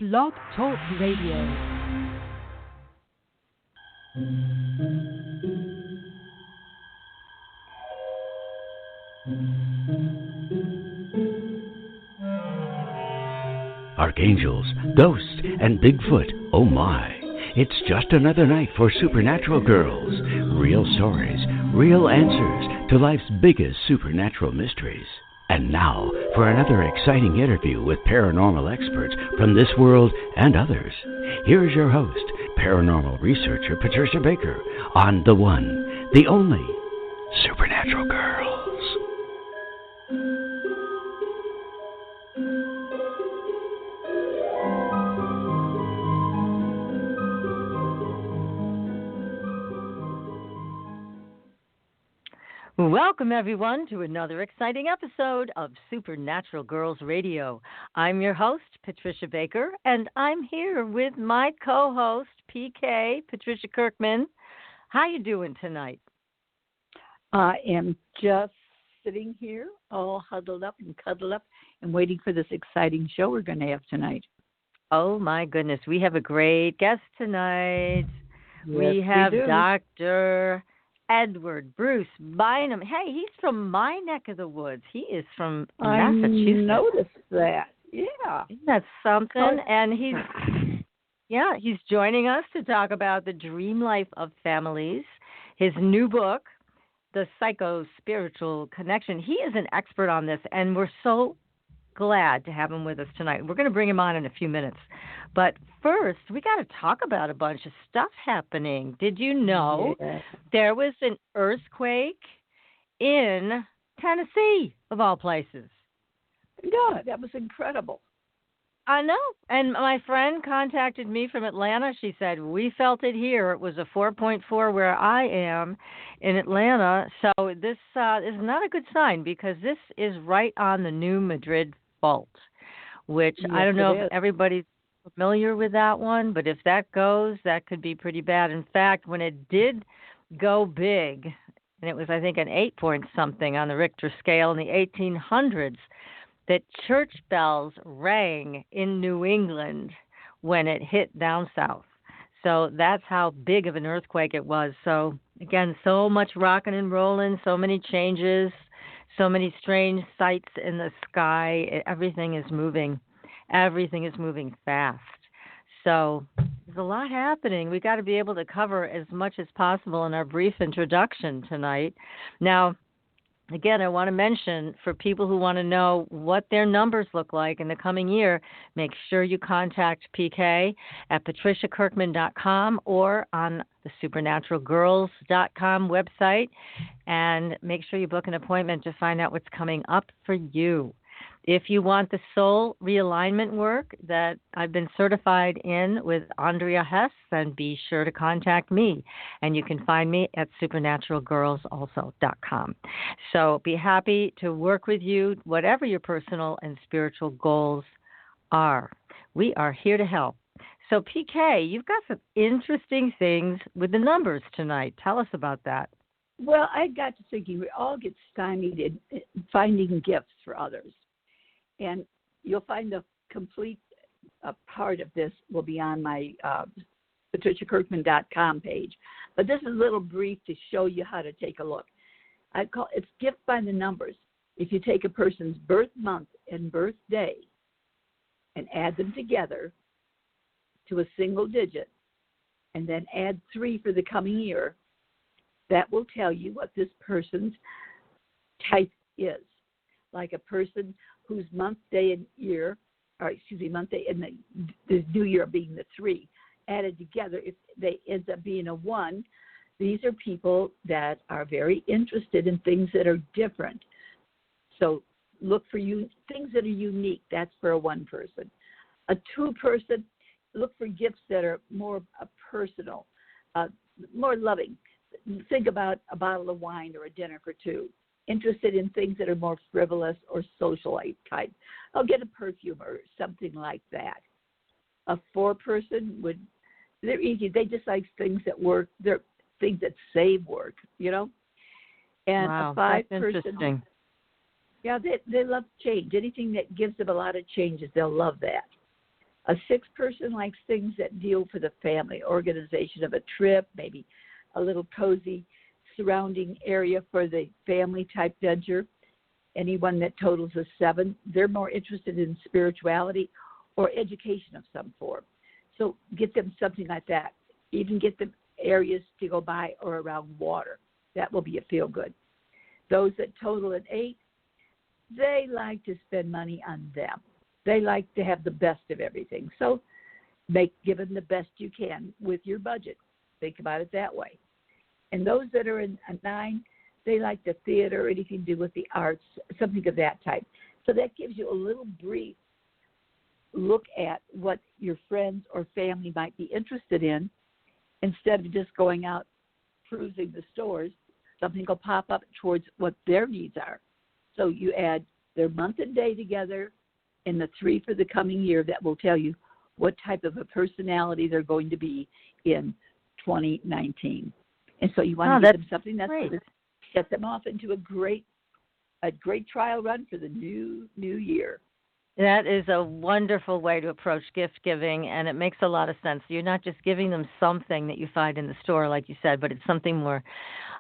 Blog Talk Radio. Archangels, ghosts, and Bigfoot, oh my. It's just another night for Supernatural Girls. Real stories, real answers to life's biggest supernatural mysteries. And now for another exciting interview with paranormal experts from this world and others. Here's your host, paranormal researcher Patricia Baker, on the one, the only Supernatural Girls. Welcome, everyone, to another exciting episode of Supernatural Girls Radio. I'm your host, Patricia Baker, and I'm here with my co-host, PK, Patricia Kirkman. How you doing tonight? I am just sitting here, all huddled up and cuddled up, and waiting for this exciting show we're going to have tonight. Oh, my goodness. We have a great guest tonight. Yes, we have do. Dr. Edward Bruce Bynum. Hey, he's from my neck of the woods. He is from Massachusetts. I noticed that. Yeah. Isn't that something? And he's joining us to talk about the Dreamlife of Families, his new book, The Psycho-Spiritual Connection. He is an expert on this, and we're so glad to have him with us tonight. We're going to bring him on in a few minutes. But first, we got to talk about a bunch of stuff happening. Did you know there was an earthquake in Tennessee, of all places? Yeah, that was incredible. I know. And my friend contacted me from Atlanta. She said, we felt it here. It was a 4.4 where I am in Atlanta. So this is not a good sign because this is right on the New Madrid fault, which yes, I don't know if is. everybody's familiar with that one, but if that goes, that could be pretty bad. In fact, when it did go big, and it was, I think, an 8 point something on the Richter scale in the 1800s, that church bells rang in New England when it hit down south. So that's how big of an earthquake it was. So, again, so much rocking and rolling, so many changes, so many strange sights in the sky. Everything is moving. Everything is moving fast. So there's a lot happening. We got to be able to cover as much as possible in our brief introduction tonight. Now, again, I want to mention for people who want to know what their numbers look like in the coming year, make sure you contact PK at patriciakirkman.com or on the supernaturalgirls.com website, and make sure you book an appointment to find out what's coming up for you. If you want the soul realignment work that I've been certified in with Andrea Hess, then be sure to contact me. And you can find me at supernaturalgirlsalso.com. So be happy to work with you, whatever your personal and spiritual goals are. We are here to help. So PK, you've got some interesting things with the numbers tonight. Tell us about that. Well, I got to thinking we all get stymied in finding gifts for others. And you'll find the complete part of this will be on my patriciakirkman.com page. But this is a little brief to show you how to take a look. It's gift by the numbers. If you take a person's birth month and birth day and add them together to a single digit and then add 3 for the coming year, that will tell you what this person's type is. Like a person whose month, day, and year, month, day, and the new year being the 3, added together, if they end up being a 1, these are people that are very interested in things that are different. So look for things that are unique. That's for a 1 person. A 2 person, look for gifts that are more personal, more loving. Think about a bottle of wine or a dinner for 2. Interested in things that are more frivolous or socialite type. I'll get a perfume or something like that. A 4 person they're easy. They just like things that work. They're things that save work, And wow, a 5 that's person. interesting. Yeah, they love change. Anything that gives them a lot of changes, they'll love that. A 6-person likes things that deal for the family, organization of a trip, maybe a little cozy surrounding area for the family type venture. Anyone that totals a 7, they're more interested in spirituality or education of some form. So get them something like that. Even get them areas to go by or around water. That will be a feel good. Those that total an 8, they like to spend money on them. They like to have the best of everything. So give them the best you can with your budget. Think about it that way. And those that are in a 9, they like the theater or anything to do with the arts, something of that type. So that gives you a little brief look at what your friends or family might be interested in. Instead of just going out cruising the stores, something will pop up towards what their needs are. So you add their month and day together and the 3 for the coming year. That will tell you what type of a personality they're going to be in 2019. And so you want to give them something that's going to set them off into a great trial run for the new year. That is a wonderful way to approach gift giving, and it makes a lot of sense. You're not just giving them something that you find in the store, like you said, but it's something more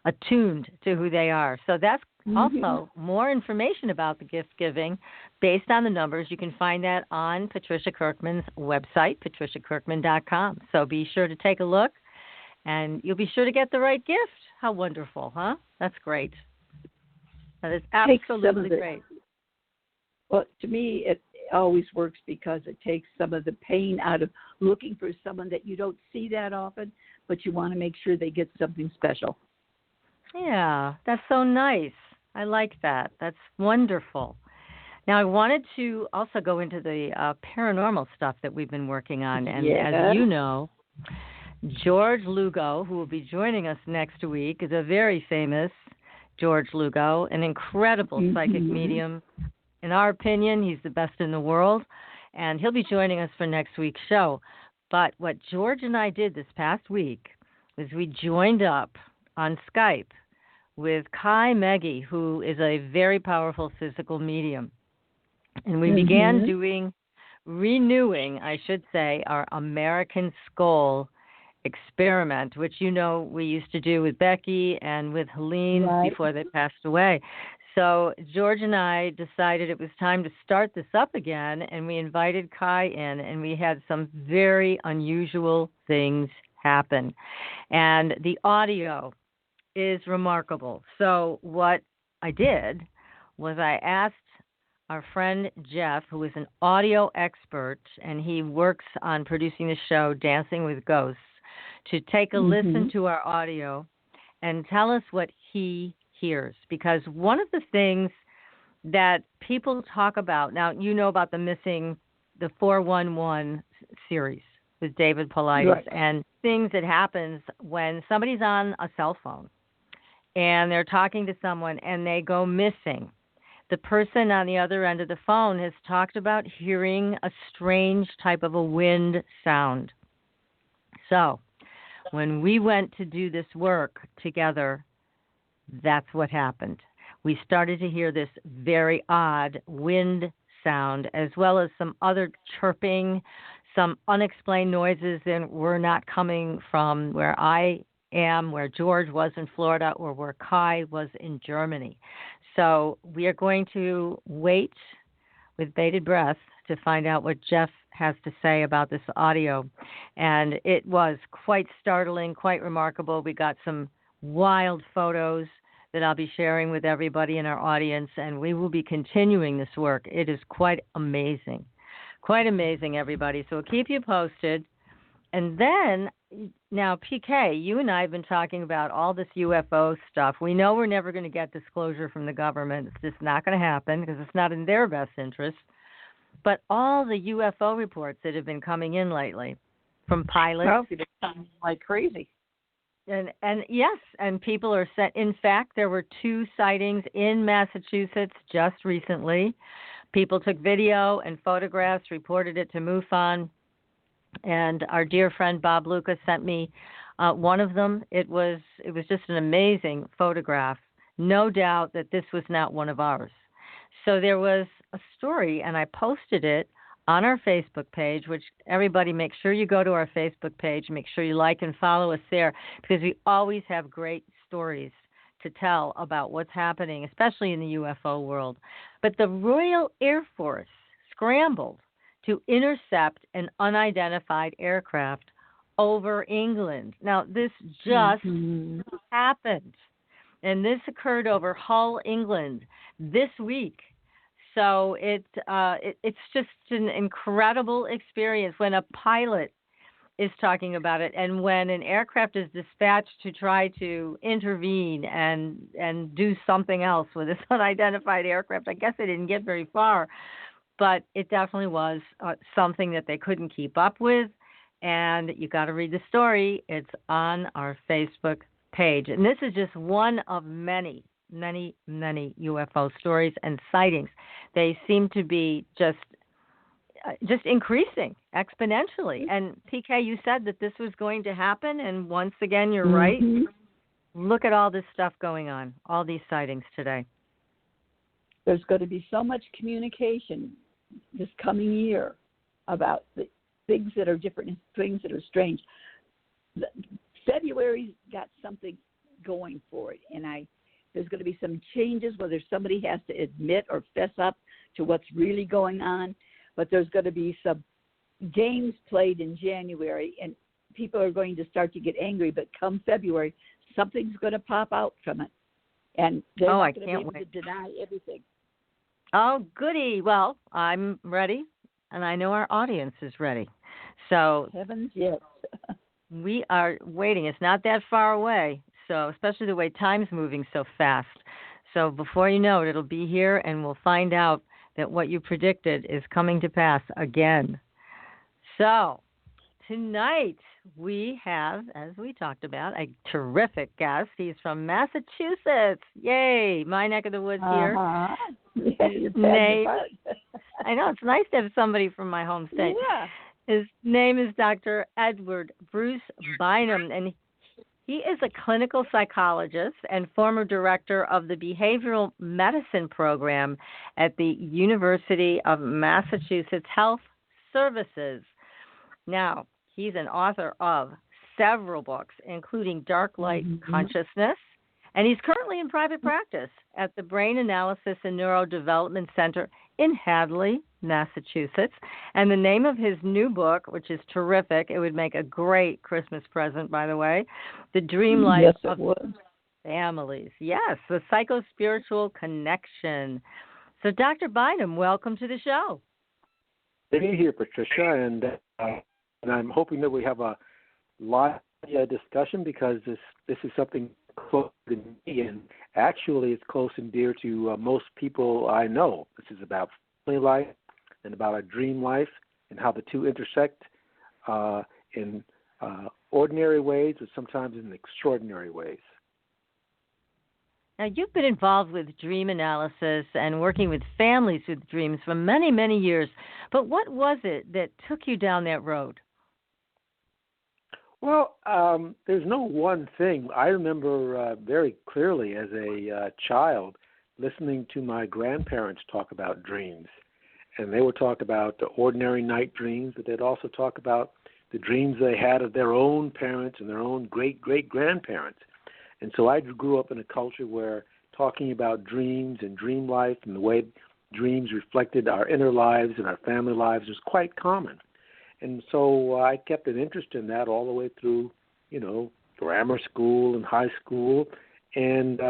attuned to who they are. So that's also more information about the gift giving based on the numbers. You can find that on Patricia Kirkman's website, patriciakirkman.com. So be sure to take a look, and you'll be sure to get the right gift. How wonderful, huh? That's great. That is absolutely great. Well, to me, it always works because it takes some of the pain out of looking for someone that you don't see that often, but you want to make sure they get something special. Yeah, that's so nice. I like that. That's wonderful. Now, I wanted to also go into the paranormal stuff that we've been working on. And as you know, George Lugo, who will be joining us next week, is a very famous George Lugo, an incredible psychic medium. In our opinion, he's the best in the world, and he'll be joining us for next week's show. But what George and I did this past week was we joined up on Skype with Kai Meggie, who is a very powerful physical medium. And we began renewing, I should say, our American Skull experiment, which we used to do with Becky and with Helene before they passed away. So George and I decided it was time to start this up again, and we invited Kai in, and we had some very unusual things happen. And the audio is remarkable. So what I did was I asked our friend Jeff, who is an audio expert, and he works on producing the show Dancing with Ghosts, to take a listen to our audio and tell us what he hears. Because one of the things that people talk about, now you know about the 411 series with David Paulides, and things that happens when somebody's on a cell phone and they're talking to someone and they go missing. The person on the other end of the phone has talked about hearing a strange type of a wind sound. So when we went to do this work together, that's what happened. We started to hear this very odd wind sound, as well as some other chirping, some unexplained noises that were not coming from where I am, where George was in Florida, or where Kai was in Germany. So we are going to wait with bated breath to find out what Jeff has to say about this audio. And it was quite startling, quite remarkable. We got some wild photos that I'll be sharing with everybody in our audience, and we will be continuing this work. It is quite amazing. Quite amazing, everybody. So we'll keep you posted. And then, now, PK, you and I have been talking about all this UFO stuff. We know we're never going to get disclosure from the government. It's just not going to happen because it's not in their best interest. But all the UFO reports that have been coming in lately from pilots. They're coming like crazy. And yes, and people are set. In fact, there were 2 sightings in Massachusetts just recently. People took video and photographs, reported it to MUFON, and our dear friend Bob Lucas sent me one of them. It was just an amazing photograph. No doubt that this was not one of ours. So there was a story, and I posted it on our Facebook page, which everybody make sure you go to our Facebook page, make sure you like and follow us there, because we always have great stories to tell about what's happening, especially in the UFO world. But the Royal Air Force scrambled to intercept an unidentified aircraft over England. Now, this just happened, and this occurred over Hull, England, this week. So it's just an incredible experience when a pilot is talking about it, and when an aircraft is dispatched to try to intervene and do something else with this unidentified aircraft. I guess they didn't get very far, but it definitely was something that they couldn't keep up with. And you got to read the story. It's on our Facebook page, and this is just one of many UFO stories and sightings. They seem to be just increasing exponentially. And PK, you said that this was going to happen, and once again, you're right. Look at all this stuff going on, all these sightings today. There's going to be so much communication this coming year about the things that are different and things that are strange. February's got something going for it, and there's going to be some changes, whether somebody has to admit or fess up to what's really going on. But there's going to be some games played in January, and people are going to start to get angry. But come February, something's going to pop out from it, and they're not going to be able to deny everything. Oh, goody. Well, I'm ready, and I know our audience is ready. So heavens, yes. We are waiting. It's not that far away, so especially the way time's moving so fast. So before you know it, it'll be here, and we'll find out that what you predicted is coming to pass again. So tonight we have, as we talked about, a terrific guest. He's from Massachusetts. Yay, my neck of the woods here. His name, I know, it's nice to have somebody from my home state. Yeah. His name is Dr. Edward Bruce Bynum, and he is a clinical psychologist and former director of the behavioral medicine program at the University of Massachusetts Health Services. Now, he's an author of several books, including Dark Light Consciousness, and he's currently in private practice at the Brain Analysis and Neurodevelopment Center in Hadley, Massachusetts. And the name of his new book, which is terrific, it would make a great Christmas present, by the way, The Dreamlife of Families. Yes, the psycho-spiritual connection. So, Dr. Bynum, welcome to the show. Good to be here, Patricia, and I'm hoping that we have a live discussion, because this is something close to me, and actually it's close and dear to most people I know. This is about family life and about a dream life, and how the two intersect in ordinary ways, but sometimes in extraordinary ways. Now, you've been involved with dream analysis and working with families with dreams for many, many years. But what was it that took you down that road? Well, there's no one thing. I remember very clearly as a child listening to my grandparents talk about dreams. And they would talk about the ordinary night dreams, but they'd also talk about the dreams they had of their own parents and their own great-great-grandparents. And so I grew up in a culture where talking about dreams and dream life and the way dreams reflected our inner lives and our family lives was quite common. And so I kept an interest in that all the way through, grammar school and high school and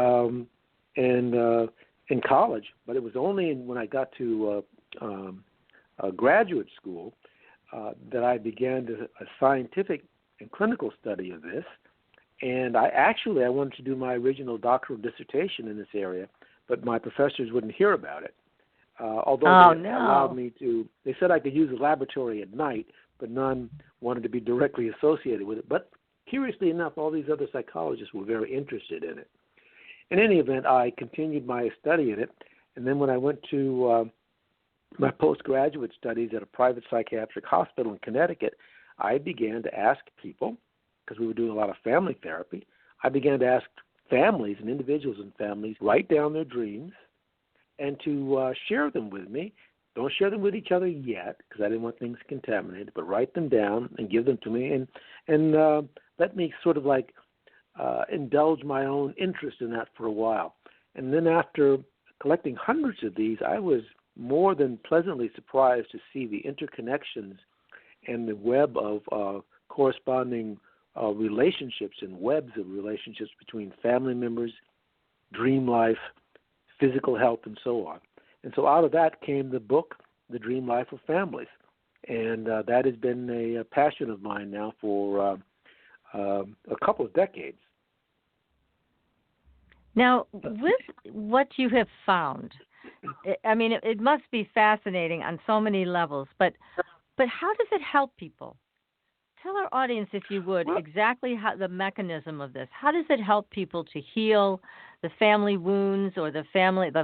in college. But it was only when I got to graduate school that I began a scientific and clinical study of this. And I wanted to do my original doctoral dissertation in this area, but my professors wouldn't hear about it. Although they allowed me to, they said I could use the laboratory at night, but none wanted to be directly associated with it. But curiously enough, all these other psychologists were very interested in it. In any event, I continued my study in it, and then when I went to my postgraduate studies at a private psychiatric hospital in Connecticut, I began to ask people, because we were doing a lot of family therapy, I began to ask families and individuals in families write down their dreams and to share them with me Don't share them with each other yet, because I didn't want things contaminated, but write them down and give them to me, and let me sort of like indulge my own interest in that for a while. And then after collecting hundreds of these, I was more than pleasantly surprised to see the interconnections and the web of corresponding relationships and webs of relationships between family members, dream life, physical health, and so on. And so out of that came the book, The Dream Life of Families. And that has been a passion of mine now for a couple of decades. Now, with what you have found, I mean, it must be fascinating on so many levels, but how does it help people? Tell our audience, if you would, exactly how the mechanism of this. How does it help people to heal the family wounds or the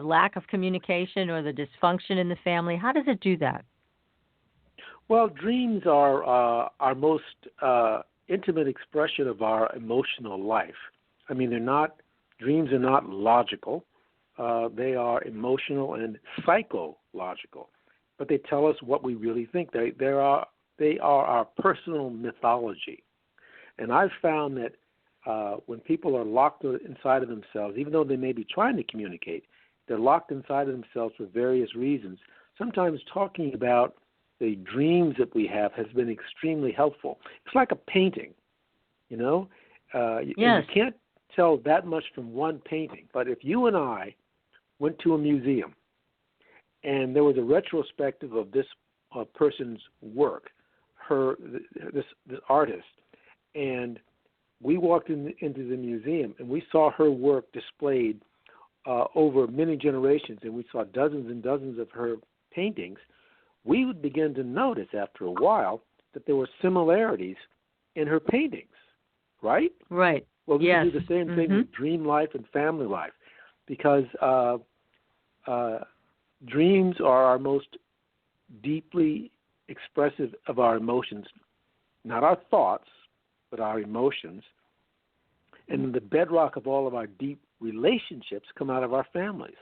lack of communication or the dysfunction in the family? How does it do that? Well, dreams are our most intimate expression of our emotional life. I mean, dreams are not logical. They are emotional and psychological, but they tell us what we really think. They are our personal mythology. And I've found that when people are locked inside of themselves, even though they may be trying to communicate, they're locked inside of themselves for various reasons. Sometimes talking about the dreams that we have has been extremely helpful. It's like a painting, you know? Yes. You can't tell that much from one painting. But if you and I went to a museum and there was a retrospective of this person's work, this artist, and we walked into the museum and we saw her work displayed over many generations, and we saw dozens and dozens of her paintings, we would begin to notice after a while that there were similarities in her paintings, right? Right. Well, we yes. can do the same thing with dream life and family life, because dreams are our most deeply expressive of our emotions, not our thoughts, but our emotions. And the bedrock of all of our deep relationships come out of our families.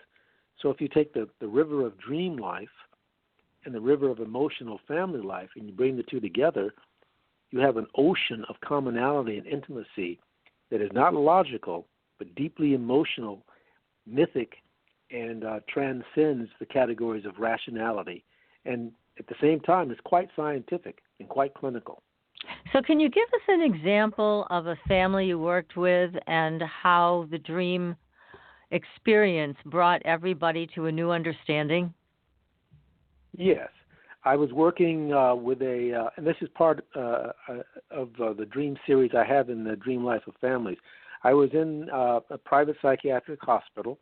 So if you take the river of dream life and the river of emotional family life and you bring the two together, you have an ocean of commonality and intimacy that is not logical, but deeply emotional, mythic, and transcends the categories of rationality. And at the same time, it's quite scientific and quite clinical. So can you give us an example of a family you worked with and how the dream experience brought everybody to a new understanding? Yes. I was working with and this is part of the dream series I have in the Dream Life of Families. I was in a private psychiatric hospital,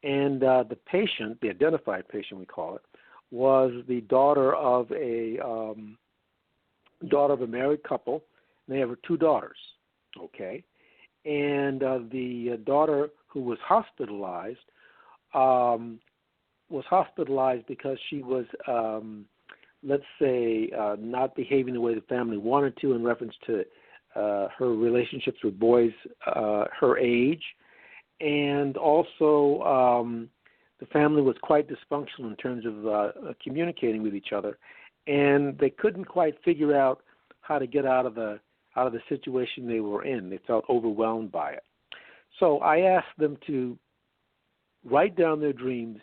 and the patient, the identified patient we call it, was the daughter of a married couple. And they have 2 daughters, okay? And the daughter who was hospitalized because she was, let's say, not behaving the way the family wanted to in reference to her relationships with boys her age. And also the family was quite dysfunctional in terms of communicating with each other. And they couldn't quite figure out how to get out of the situation they were in. They felt overwhelmed by it. So I asked them to write down their dreams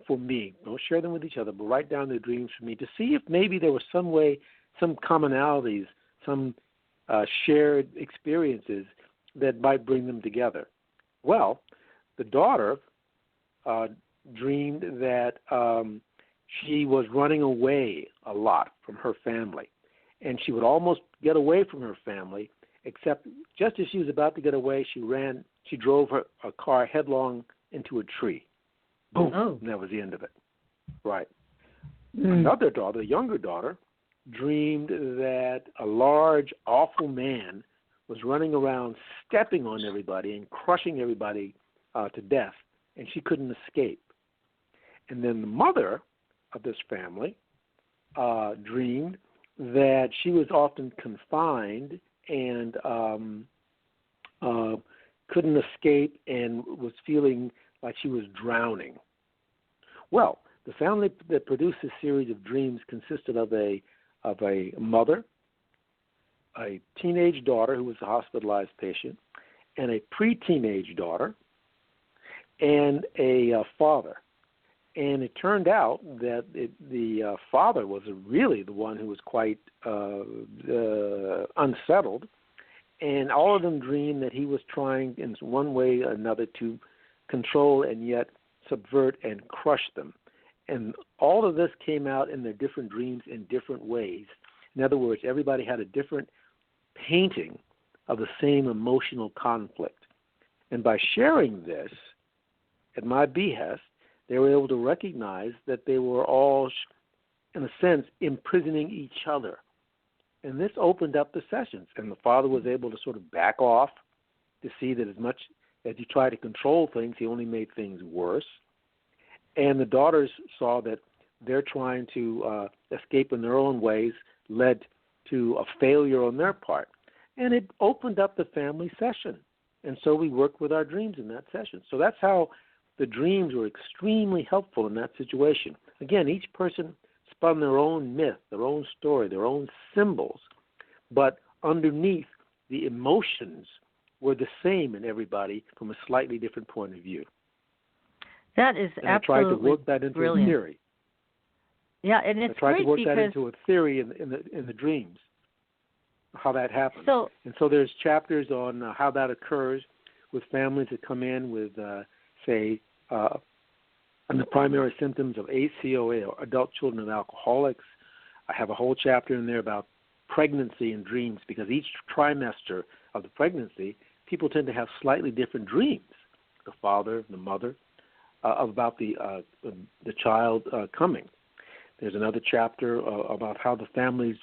for me. Don't share them with each other, but write down their dreams for me to see if maybe there was some way, some commonalities, some shared experiences that might bring them together. Well, the daughter dreamed that she was running away a lot from her family, and she would almost get away from her family, except just as she was about to get away, she drove her car headlong into a tree. Boom, and that was the end of it. Right. Another daughter, a younger daughter, dreamed that a large, awful man was running around stepping on everybody and crushing everybody to death, and she couldn't escape. And then the mother of this family dreamed that she was often confined and couldn't escape and was feeling like she was drowning. Well, The family that produced this series of dreams consisted of a mother, a teenage daughter who was a hospitalized patient, and a pre-teenage daughter, and a father. And it turned out that the father was really the one who was quite unsettled, and all of them dreamed that he was trying in one way or another to control and yet subvert and crush them. And all of this came out in their different dreams in different ways. In other words, everybody had a different painting of the same emotional conflict. And by sharing this, at my behest, they were able to recognize that they were all, in a sense, imprisoning each other. And this opened up the sessions, and the father was able to sort of back off to see that as much as he tried to control things, he only made things worse. And the daughters saw that their trying to escape in their own ways led to a failure on their part. And it opened up the family session. And so we worked with our dreams in that session. So that's how the dreams were extremely helpful in that situation. Again, each person spun their own myth, their own story, their own symbols, but underneath the emotions were the same in everybody from a slightly different point of view. That is and absolutely I tried to work that into brilliant. a theory. Yeah, and it's I tried great to work because that into a theory in the dreams, how that happens. So there's chapters on how that occurs with families that come in with, and the primary symptoms of ACOA, or adult children of alcoholics. I have a whole chapter in there about pregnancy and dreams, because each trimester of the pregnancy, people tend to have slightly different dreams, the father, the mother, about the child coming. There's another chapter about how the families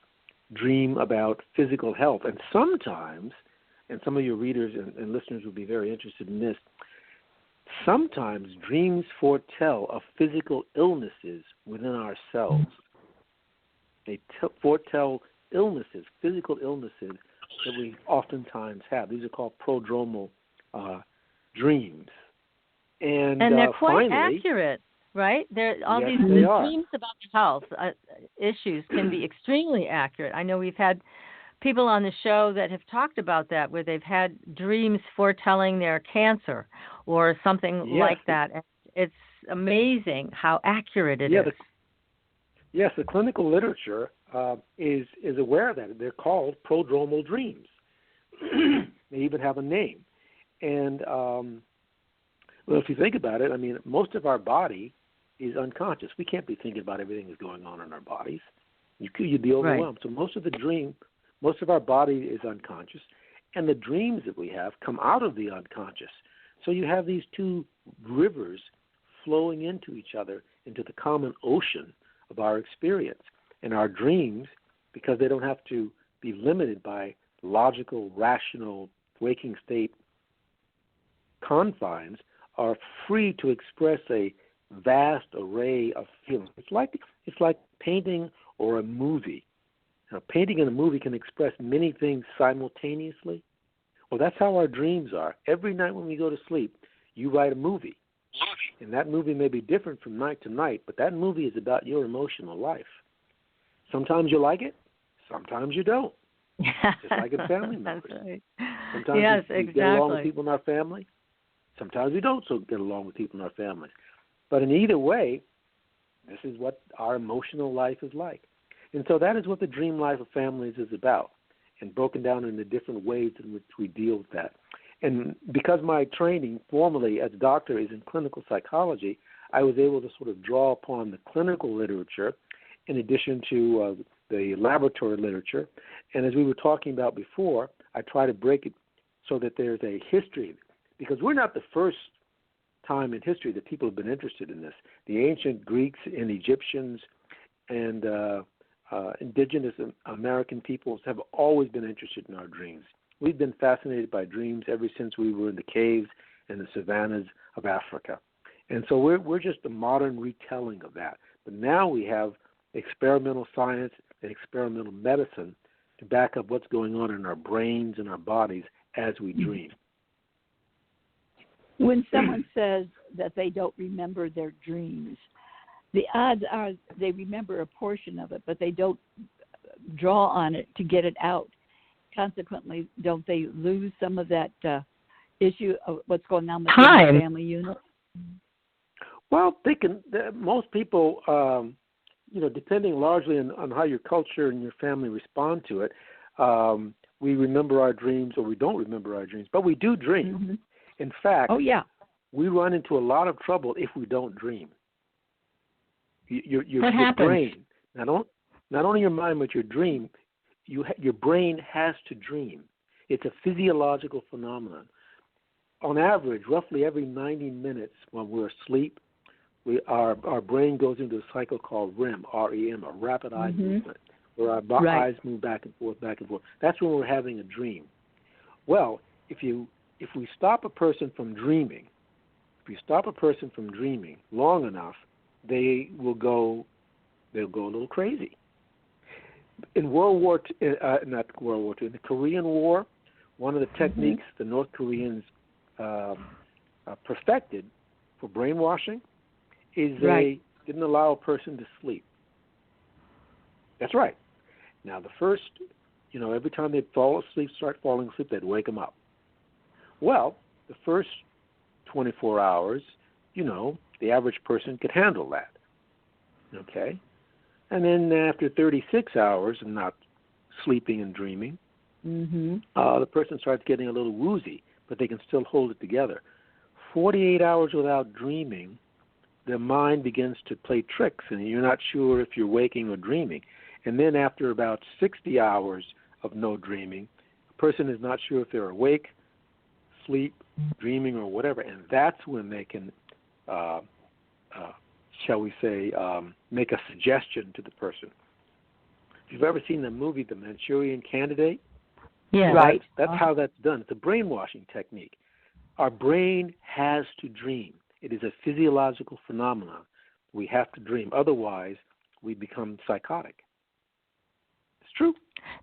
dream about physical health. And sometimes, and some of your readers and listeners will be very interested in this, sometimes dreams foretell of physical illnesses within ourselves. They foretell illnesses, physical illnesses that we oftentimes have. These are called prodromal dreams. And they're quite finally, accurate, right? All yes, these they are. dreams about health issues can be extremely accurate. I know we've had people on the show that have talked about that, where they've had dreams foretelling their cancer or something like that. And it's amazing how accurate it is. Yes, the clinical literature is aware of that. They're called prodromal dreams. They even have a name. And, well, if you think about it, I mean, most of our body is unconscious. We can't be thinking about everything that's going on in our bodies. You'd be overwhelmed. Right. So most of our body is unconscious, and the dreams that we have come out of the unconscious. So you have these two rivers flowing into each other, into the common ocean of our experience. And our dreams, because they don't have to be limited by logical, rational, waking state confines, are free to express a vast array of feelings. It's like painting or a movie. Now, painting and a movie can express many things simultaneously. Well, that's how our dreams are. Every night when we go to sleep, you write a movie. And that movie may be different from night to night, but that movie is about your emotional life. Sometimes you like it, sometimes you don't. Just like in family members. That's right. Sometimes we get along with people in our family. Sometimes we don't get along with people in our families. But in either way, this is what our emotional life is like. And so that is what the dream life of families is about, and broken down into different ways in which we deal with that. And because my training formally as a doctor is in clinical psychology, I was able to sort of draw upon the clinical literature in addition to the laboratory literature. And as we were talking about before, I try to break it so that there's a history, because we're not the first time in history that people have been interested in this. The ancient Greeks and Egyptians and indigenous American peoples have always been interested in our dreams. We've been fascinated by dreams ever since we were in the caves and the savannas of Africa. And so we're just a modern retelling of that. But now we have experimental science and experimental medicine to back up what's going on in our brains and our bodies as we dream. When someone says that they don't remember their dreams, The odds are they remember a portion of it, but they don't draw on it to get it out. Consequently, don't they lose some of that issue of what's going on with the family unit? Well, they can. Most people, depending largely on how your culture and your family respond to it, we remember our dreams or we don't remember our dreams, but we do dream. Mm-hmm. In fact, we run into a lot of trouble if we don't dream. Your brain, not only your mind, but your dream, your brain has to dream. It's a physiological phenomenon. On average, roughly every 90 minutes when we're asleep, our brain goes into a cycle called REM, R-E-M, a rapid eye movement, where our eyes move back and forth, back and forth. That's when we're having a dream. Well, if we stop a person from dreaming, long enough, they'll go a little crazy. In in the Korean War, one of the techniques the North Koreans perfected for brainwashing is they didn't allow a person to sleep. That's right. Now, the first, every time they'd start falling asleep, they'd wake them up. Well, the first 24 hours, the average person could handle that. Okay? And then after 36 hours of not sleeping and dreaming, the person starts getting a little woozy, but they can still hold it together. 48 hours without dreaming, their mind begins to play tricks, and you're not sure if you're waking or dreaming. And then after about 60 hours of no dreaming, a person is not sure if they're awake, sleep, dreaming, or whatever, and that's when they can, shall we say, make a suggestion to the person. If you've ever seen the movie The Manchurian Candidate, that's how that's done. It's a brainwashing technique. Our brain has to dream. It is a physiological phenomenon. We have to dream. Otherwise, we become psychotic. It's true.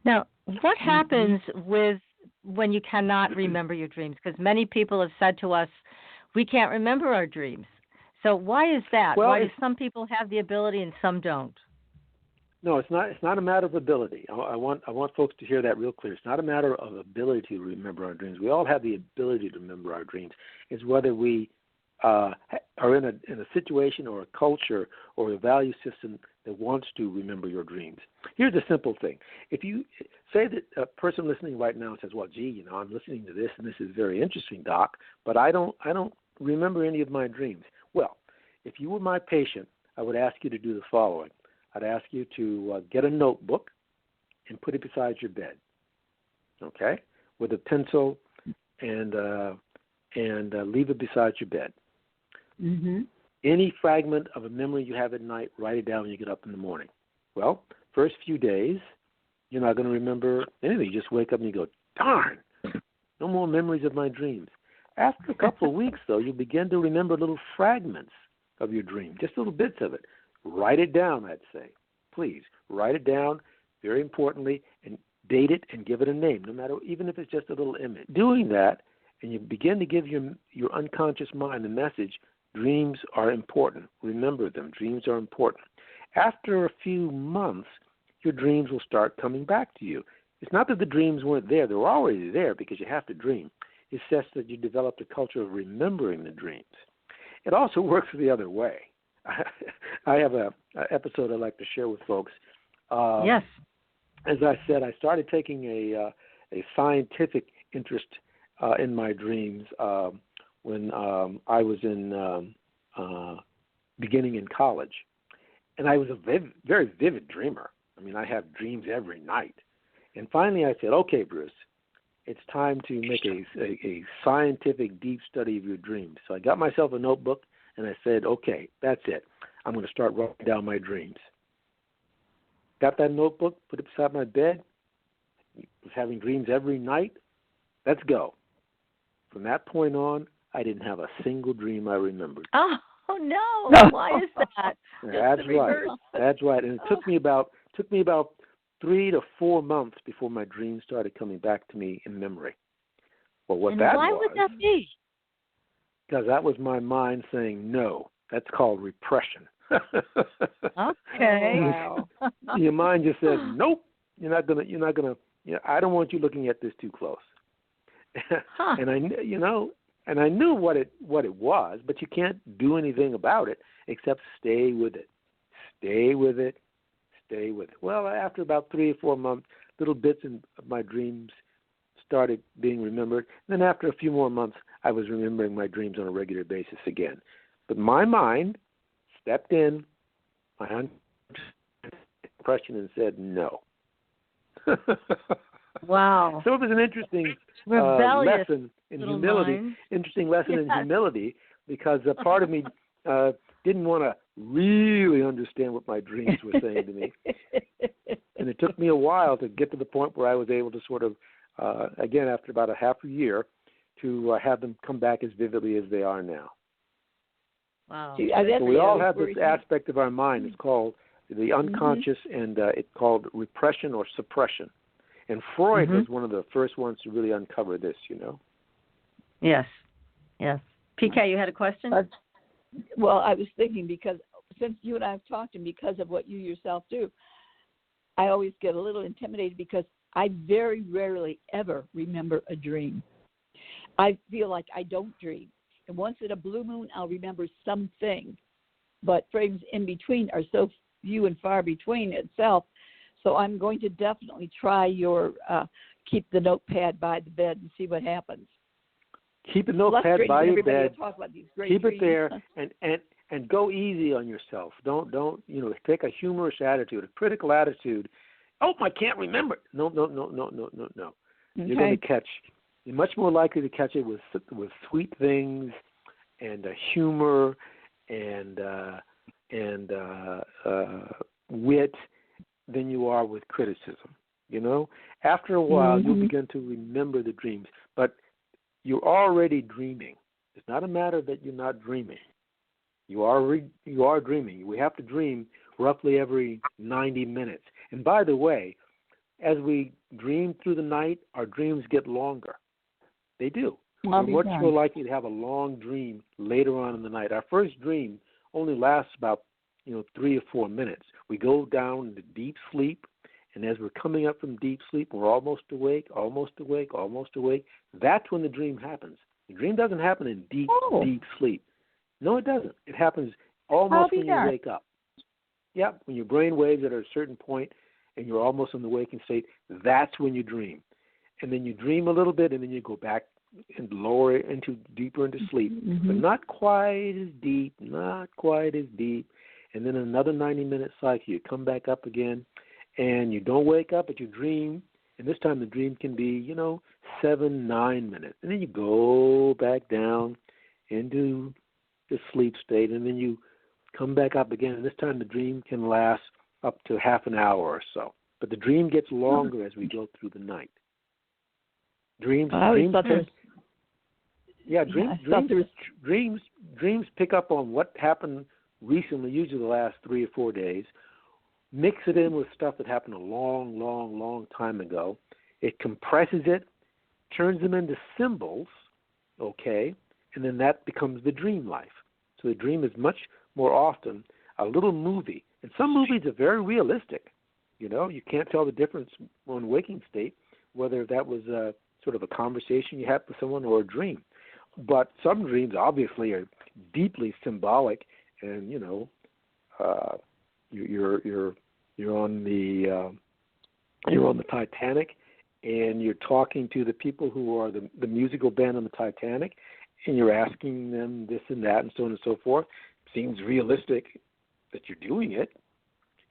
Now, what happens when you cannot remember your dreams? Because many people have said to us, we can't remember our dreams. So why is that? Well, why do some people have the ability and some don't? No, it's not. It's not a matter of ability. I want folks to hear that real clear. It's not a matter of ability to remember our dreams. We all have the ability to remember our dreams. It's whether we are in a situation or a culture or a value system that wants to remember your dreams. Here's a simple thing. If you say that a person listening right now says, "Well, gee, I'm listening to this and this is very interesting, Doc, but I don't remember any of my dreams." Well, if you were my patient, I would ask you to do the following. I'd ask you to get a notebook and put it beside your bed, okay, with a pencil and leave it beside your bed. Mm-hmm. Any fragment of a memory you have at night, write it down when you get up in the morning. Well, first few days, you're not going to remember anything. You just wake up and you go, darn, no more memories of my dreams. After a couple of weeks, though, you begin to remember little fragments of your dream, just little bits of it. Write it down, I'd say. Please, write it down, very importantly, and date it and give it a name, no matter, even if it's just a little image. Doing that, and you begin to give your unconscious mind the message, dreams are important. Remember them. Dreams are important. After a few months, your dreams will start coming back to you. It's not that the dreams weren't there. They were already there because you have to dream. It's just that you developed a culture of remembering the dreams. It also works the other way. I have an episode I'd like to share with folks. Yes. As I said, I started taking a scientific interest in my dreams when I was beginning in college. And I was a very vivid dreamer. I mean, I have dreams every night. And finally I said, okay, Bruce, it's time to make a scientific deep study of your dreams. So I got myself a notebook, and I said, okay, that's it. I'm going to start writing down my dreams. Got that notebook, put it beside my bed, was having dreams every night. Let's go. From that point on, I didn't have a single dream I remembered. Oh no! Why is that? That's right. That's right. And it took me about 3 to 4 months before my dreams started coming back to me in memory. Well, why would that be? Because that was my mind saying no. That's called repression. Okay. Wow. Your mind just says, nope, you're not gonna, I don't want you looking at this too close. Huh. And I knew what it was, but you can't do anything about it except stay with it. Stay with it. Stay with it. Well, after about 3 or 4 months, little bits of my dreams started being remembered. And then after a few more months, I was remembering my dreams on a regular basis again. But my mind stepped in, my question, and said no. Wow. So it was an interesting Rebellious lesson in little humility. mind. Interesting lesson in Yes. humility, because a part of me didn't want to really understand what my dreams were saying to me. And it took me a while to get to the point where I was able to sort of, again, after about a half a year, to have them come back as vividly as they are now. Wow. So we all have this aspect of our mind. It's called the unconscious, and it's called repression or suppression. And Freud was one of the first ones to really uncover this, Yes. Yes. PK, you had a question? Well, I was thinking, because since you and I have talked, and because of what you yourself do, I always get a little intimidated because I very rarely ever remember a dream. I feel like I don't dream. And once in a blue moon, I'll remember something. But frames in between are so few and far between itself. So I'm going to definitely try your keep the notepad by the bed and see what happens. Keep a notepad by your bed. Keep it dreams. there, and go easy on yourself. Don't take a humorous attitude, a critical attitude. Oh, I can't remember it. No. Okay. You're going to catch. You're much more likely to catch it with sweet things, and humor, and wit, than you are with criticism. After a while, you'll begin to remember the dreams, but you're already dreaming. It's not a matter that you're not dreaming. You are dreaming. We have to dream roughly every 90 minutes. And by the way, as we dream through the night, our dreams get longer. They do. We're much more likely to have a long dream later on in the night. Our first dream only lasts about 3 or 4 minutes. We go down into deep sleep, and as we're coming up from deep sleep, we're almost awake. That's when the dream happens. The dream doesn't happen in deep sleep. No, it doesn't. It happens almost when you wake up. Yeah, when your brain waves at a certain point and you're almost in the waking state, that's when you dream. And then you dream a little bit, and then you go back and deeper into sleep. But not quite as deep. And then another 90-minute cycle, you come back up again, and you don't wake up, but you dream. And this time the dream can be, 7, 9 minutes. And then you go back down into the sleep state, and then you come back up again. And this time the dream can last up to half an hour or so. But the dream gets longer as we go through the night. Dreams pick up on what happened recently, usually the last 3 or 4 days, mix it in with stuff that happened a long time ago. It compresses it, turns them into symbols, okay, and then that becomes the dream life. So the dream is much more often a little movie. And some movies are very realistic. You can't tell the difference on waking state, whether that was sort of a conversation you had with someone or a dream. But some dreams obviously are deeply symbolic, and you're on the Titanic, and you're talking to the people who are the musical band on the Titanic, and you're asking them this and that and so on and so forth. Seems realistic that you're doing it.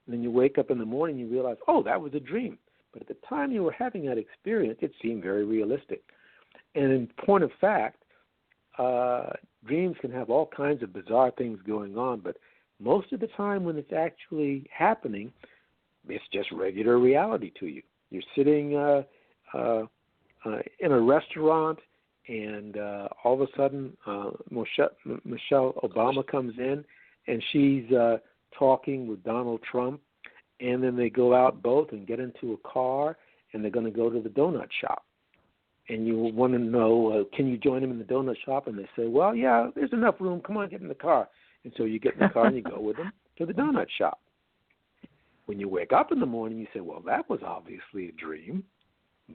And then you wake up in the morning, you realize, oh, that was a dream. But at the time you were having that experience, it seemed very realistic. And in point of fact, dreams can have all kinds of bizarre things going on, but most of the time when it's actually happening, it's just regular reality to you. You're sitting in a restaurant, and all of a sudden Michelle Obama comes in, and she's talking with Donald Trump, and then they go out both and get into a car, and they're going to go to the donut shop. And you want to know, can you join them in the donut shop? And they say, well, yeah, there's enough room. Come on, get in the car. And so you get in the car and you go with them. to the donut shop. When you wake up in the morning, you say, well, that was obviously a dream.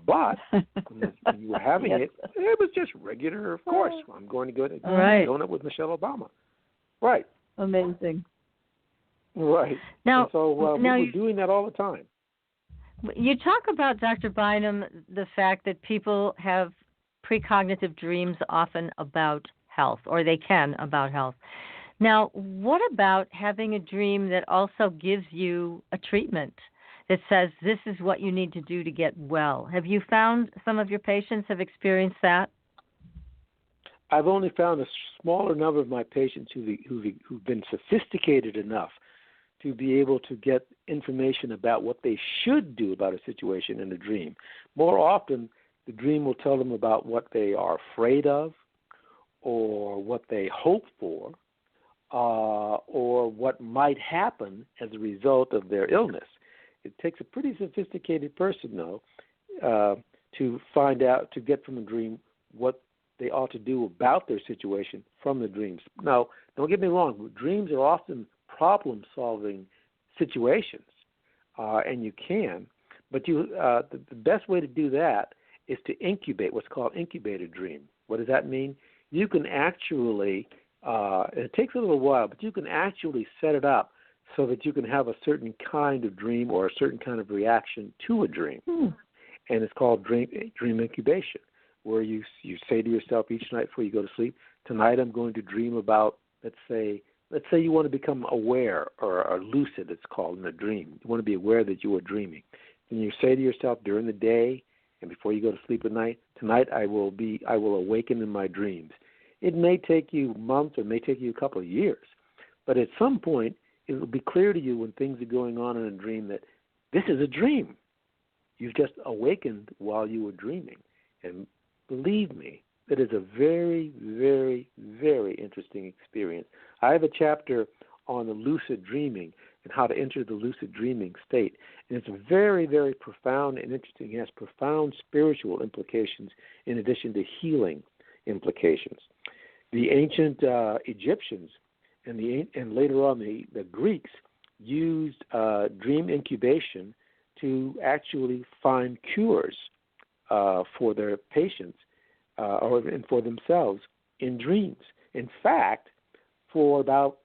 But when you were having Yes. it was just regular, of course. I'm going to go to Right. donut with Michelle Obama. Right. Amazing. Right. Now, and so now we were doing that all the time. you talk about, Dr. Bynum, the fact that people have precognitive dreams often about health, or they can about health. Now, what about having a dream that also gives you a treatment that says this is what you need to do to get well? Have you found some of your patients have experienced that? I've only found a smaller number of my patients who've been sophisticated enough to be able to get information about what they should do about a situation in a dream. More often, the dream will tell them about what they are afraid of, or what they hope for, or what might happen as a result of their illness. It takes a pretty sophisticated person, though, to find out, to get from a dream what they ought to do about their situation from the dreams. Now, don't get me wrong, dreams are often problem-solving situations, and you can, but the best way to do that is to incubate what's called incubator dream. What does that mean? You can actually, it takes a little while, but you can actually set it up so that you can have a certain kind of dream or a certain kind of reaction to a dream. And it's called dream incubation, where you say to yourself each night before you go to sleep, tonight I'm going to dream about, let's say you want to become aware or lucid, it's called in a dream. You want to be aware that you are dreaming. And you say to yourself during the day and before you go to sleep at night, tonight I will awaken in my dreams. It may take you months or it may take you a couple of years, but at some point it will be clear to you when things are going on in a dream that this is a dream. You've just awakened while you were dreaming. And believe me, that is a very, very, very interesting experience. I have a chapter on the lucid dreaming and how to enter the lucid dreaming state. And it's very, very profound and interesting. It has profound spiritual implications in addition to healing implications. The ancient Egyptians and later on the Greeks used dream incubation to actually find cures for their patients and for themselves in dreams. In fact, for about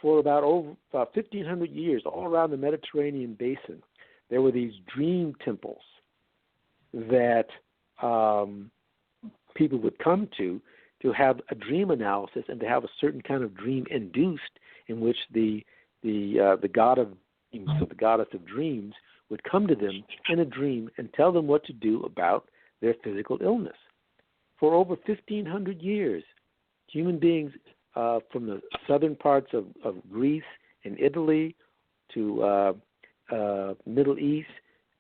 1,500 years, all around the Mediterranean basin, there were these dream temples that people would come to have a dream analysis and to have a certain kind of dream induced, in which the god of dreams, so the goddess of dreams, would come to them in a dream and tell them what to do about their physical illness. For over 1,500 years, human beings from the southern parts of Greece and Italy to Middle East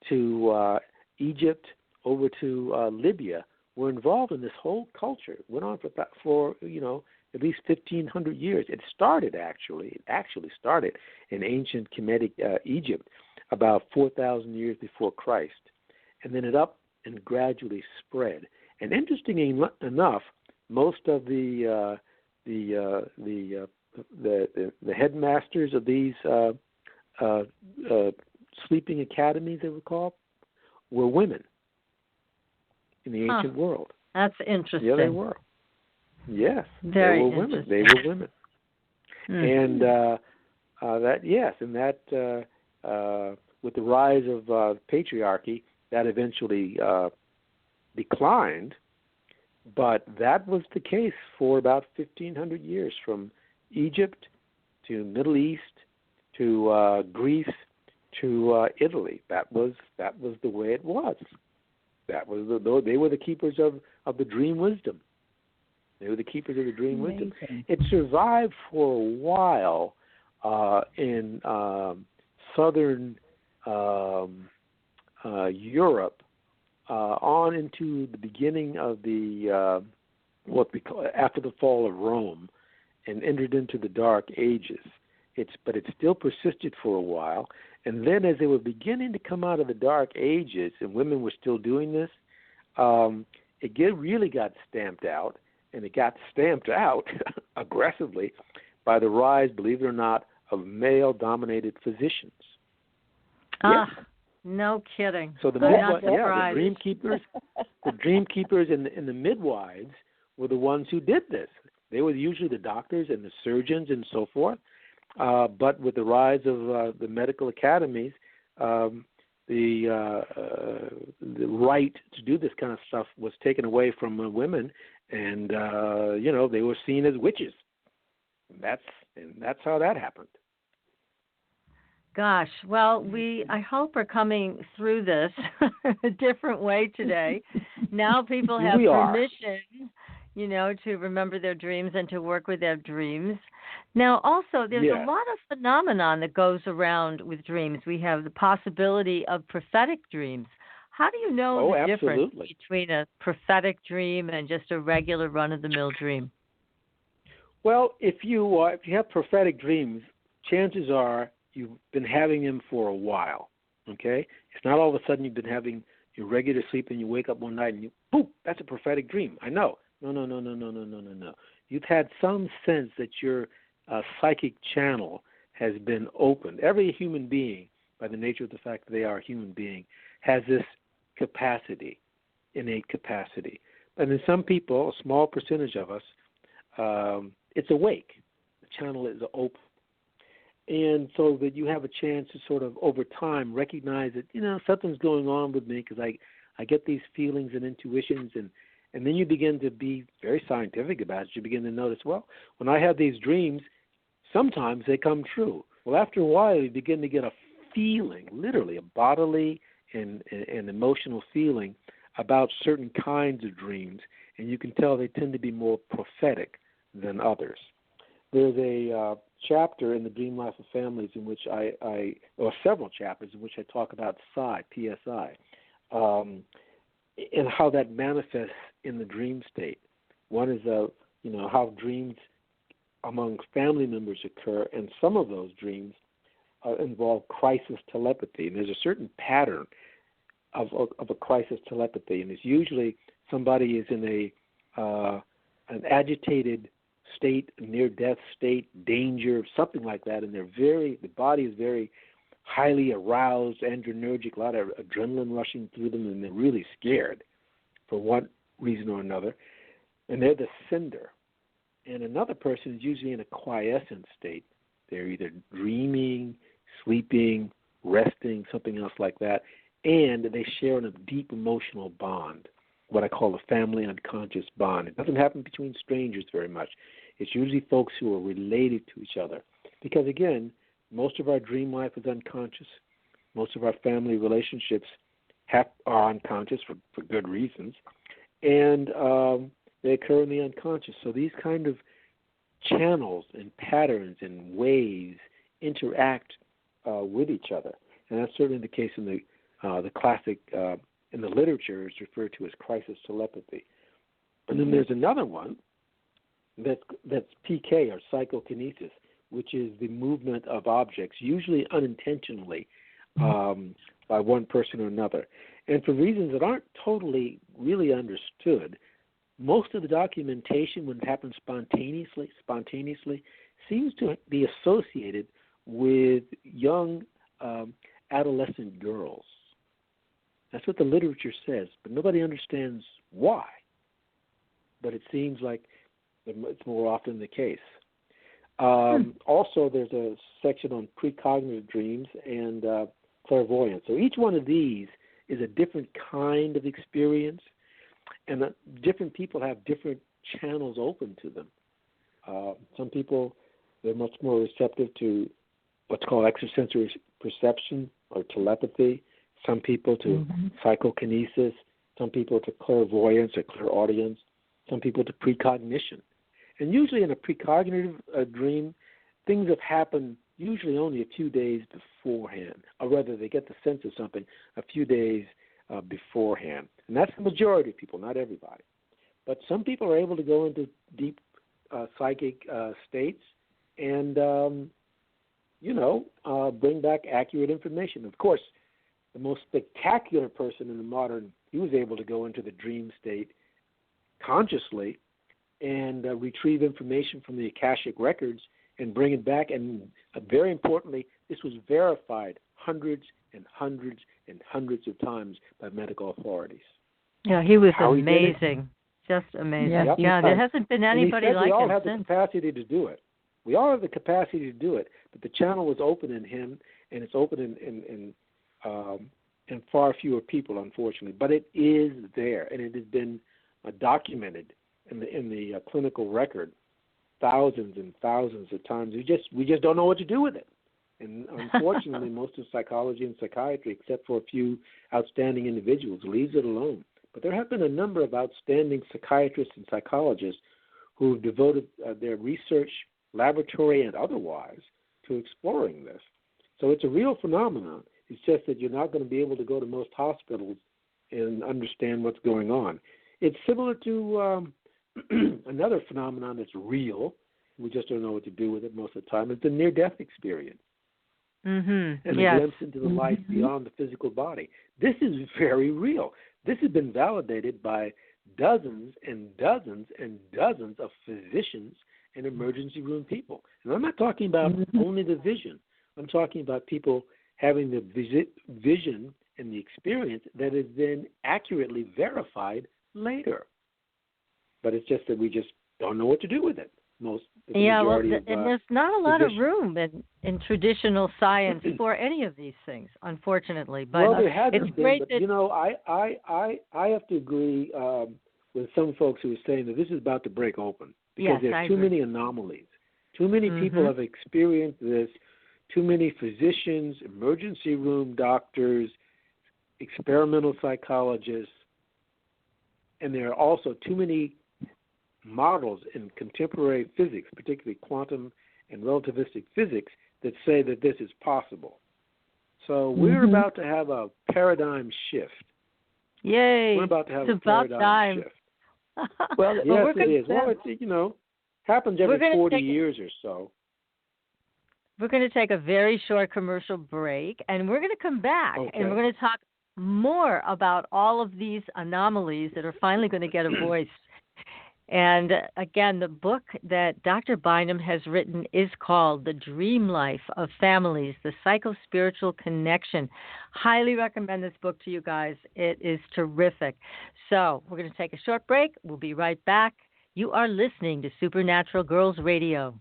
to Egypt over to Libya were involved in this whole culture. It went on for at least 1,500 years. It actually started in ancient Kemetic Egypt about 4,000 years before Christ, and then it up and gradually spread. And interestingly enough, most of the headmasters of these sleeping academies, they were called, were women in the ancient world. That's interesting. Yeah, they were. Yes, Very they were women. They were women. And with the rise of patriarchy, that eventually declined, but that was the case for about 1,500 years, from Egypt to Middle East to Greece to Italy. That was the way it was. They were the keepers of the dream wisdom. They were the keepers of the dream wisdom. It survived for a while in southern Europe on into the beginning of the what we call after the fall of Rome, and entered into the Dark Ages. But it still persisted for a while. And then as they were beginning to come out of the Dark Ages, and women were still doing this, it really got stamped out, and it got stamped out aggressively by the rise, believe it or not, of male-dominated physicians. Ah, Yes. no kidding. So the dream keepers, and the midwives were the ones who did this. They were usually the doctors and the surgeons and so forth. But with the rise of the medical academies, the right to do this kind of stuff was taken away from women, and they were seen as witches. That's how that happened. Gosh, well, I hope we're coming through this a different way today. Now people have permission, to remember their dreams and to work with their dreams. Now, also, there's a lot of phenomenon that goes around with dreams. We have the possibility of prophetic dreams. How do you know the difference between a prophetic dream and just a regular run-of-the-mill dream? Well, if you have prophetic dreams, chances are you've been having them for a while, okay? It's not all of a sudden you've been having your regular sleep and you wake up one night and boom, that's a prophetic dream. I know. No. You've had some sense that your psychic channel has been opened. Every human being, by the nature of the fact that they are a human being, has this capacity, innate capacity. And in some people, a small percentage of us, it's awake. The channel is open. And so that you have a chance to sort of, over time, recognize that, something's going on with me because I get these feelings and intuitions, and then you begin to be very scientific about it. You begin to notice, well, when I have these dreams, sometimes they come true. Well, after a while, you begin to get a feeling, literally a bodily and emotional feeling about certain kinds of dreams, and you can tell they tend to be more prophetic than others. There's a chapter in the Dreamlife of Families in which or several chapters in which I talk about psi, PSI, and how that manifests in the dream state. One is, how dreams among family members occur, and some of those dreams involve crisis telepathy. And there's a certain pattern of a crisis telepathy, and it's usually somebody is in an agitated state, near-death state, danger, something like that, and the body is very highly aroused, adrenergic, a lot of adrenaline rushing through them, and they're really scared for one reason or another, and they're the sender. And another person is usually in a quiescent state. They're either dreaming, sleeping, resting, something else like that, and they share in a deep emotional bond, what I call a family unconscious bond. It doesn't happen between strangers very much. It's usually folks who are related to each other. Because, again, most of our dream life is unconscious. Most of our family relationships are unconscious for good reasons. And they occur in the unconscious. So these kind of channels and patterns and waves interact with each other. And that's certainly the case in the classic, in the literature, is referred to as crisis telepathy. And then there's another one that's PK, or psychokinesis, which is the movement of objects, usually unintentionally, by one person or another. And for reasons that aren't totally really understood, most of the documentation, when it happens spontaneously, seems to be associated with young adolescent girls. That's what the literature says, but nobody understands why. But it seems like it's more often the case. Also, there's a section on precognitive dreams and clairvoyance. So each one of these is a different kind of experience, and different people have different channels open to them. Some people, they're much more receptive to what's called extrasensory perception or telepathy. Some people to psychokinesis. Some people to clairvoyance or clairaudience. Some people to precognition. And usually in a precognitive dream, things have happened usually only a few days beforehand, or rather they get the sense of something a few days beforehand. And that's the majority of people, not everybody. But some people are able to go into deep psychic states and, bring back accurate information. Of course, the most spectacular person in the modern, he was able to go into the dream state consciously and retrieve information from the Akashic records and bring it back. And very importantly, this was verified hundreds and hundreds and hundreds of times by medical authorities. Yeah, he was How amazing. Just amazing. Yes, Yeah, there hasn't been anybody like we all him have since. the capacity to do it. We all have the capacity to do it, but the channel was open in him, and it's open in far fewer people, unfortunately. But it is there, and it has been documented in the clinical record thousands and thousands of times. We just don't know what to do with it. And unfortunately, most of psychology and psychiatry, except for a few outstanding individuals, leaves it alone. But there have been a number of outstanding psychiatrists and psychologists who have devoted their research, laboratory and otherwise, to exploring this. So it's a real phenomenon. It's just that you're not going to be able to go to most hospitals and understand what's going on. It's similar to another phenomenon that's real. We just don't know what to do with it most of the time. It's the near-death experience. Mm-hmm. And Yes. a glimpse into the life beyond the physical body. This is very real. This has been validated by dozens and dozens and dozens of physicians and emergency room people. And I'm not talking about only the vision. I'm talking about people having the vision and the experience that is then accurately verified later. But it's just that we just don't know what to do with it. And there's not a lot of physicians. room in traditional science for any of these things, unfortunately. But well, there hasn't it's been, great but that I have to agree with some folks who are saying that this is about to break open because Yes, there's I too agree. many anomalies. Too many people have experienced this. Too many physicians, emergency room doctors, experimental psychologists, and there are also too many models in contemporary physics, particularly quantum and relativistic physics, that say that this is possible. So we're about to have a paradigm shift. Yay! We're about to have it's a about paradigm time. shift. Well, Yes, it is. Well, it's, happens every 40 years or so. We're going to take a very short commercial break, and we're going to come back, and we're going to talk more about all of these anomalies that are finally going to get a voice. And again, the book that Dr. Bynum has written is called The Dreamlife of Families, The Psycho-Spiritual Connection. Highly recommend this book to you guys. It is terrific. So we're going to take a short break. We'll be right back. You are listening to Supernatural Girls Radio.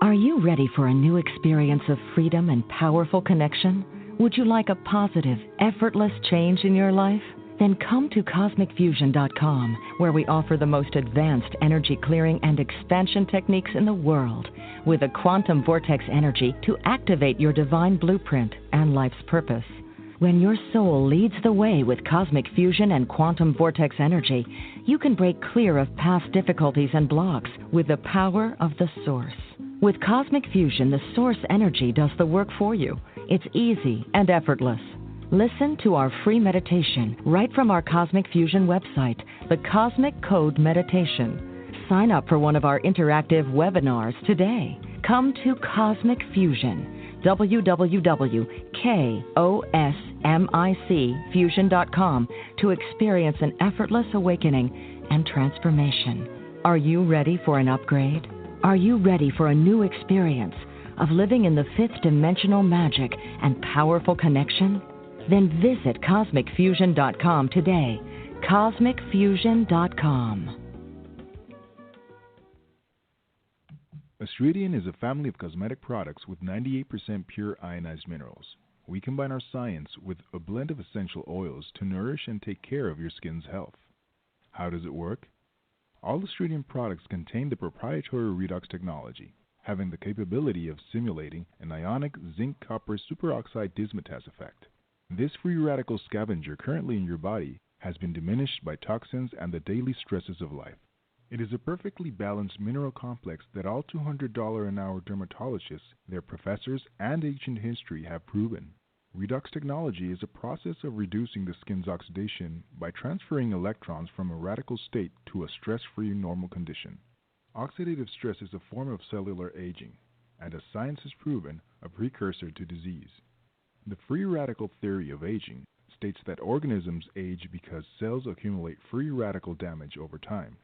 Are you ready for a new experience of freedom and powerful connection? Would you like a positive, effortless change in your life? Then come to CosmicFusion.com, where we offer the most advanced energy clearing and expansion techniques in the world, with a quantum vortex energy to activate your divine blueprint and life's purpose. When your soul leads the way with cosmic fusion and quantum vortex energy, you can break clear of past difficulties and blocks with the power of the source. With cosmic fusion, the source energy does the work for you. It's easy and effortless. Listen to our free meditation right from our Cosmic Fusion website, the Cosmic Code Meditation. Sign up for one of our interactive webinars today. Come to Cosmic Fusion, www.KOSMICfusion.com, to experience an effortless awakening and transformation. Are you ready for an upgrade? Are you ready for a new experience of living in the fifth dimensional magic and powerful connection? Then visit CosmicFusion.com today. CosmicFusion.com. Astridian is a family of cosmetic products with 98% pure ionized minerals. We combine our science with a blend of essential oils to nourish and take care of your skin's health. How does it work? All Astridian products contain the proprietary redox technology, having the capability of simulating an ionic zinc-copper superoxide dismutase effect. This free radical scavenger currently in your body has been diminished by toxins and the daily stresses of life. It is a perfectly balanced mineral complex that all $200 an hour dermatologists, their professors, and ancient history have proven. Redox technology is a process of reducing the skin's oxidation by transferring electrons from a radical state to a stress-free normal condition. Oxidative stress is a form of cellular aging, and as science has proven, a precursor to disease. The free radical theory of aging states that organisms age because cells accumulate free radical damage over time.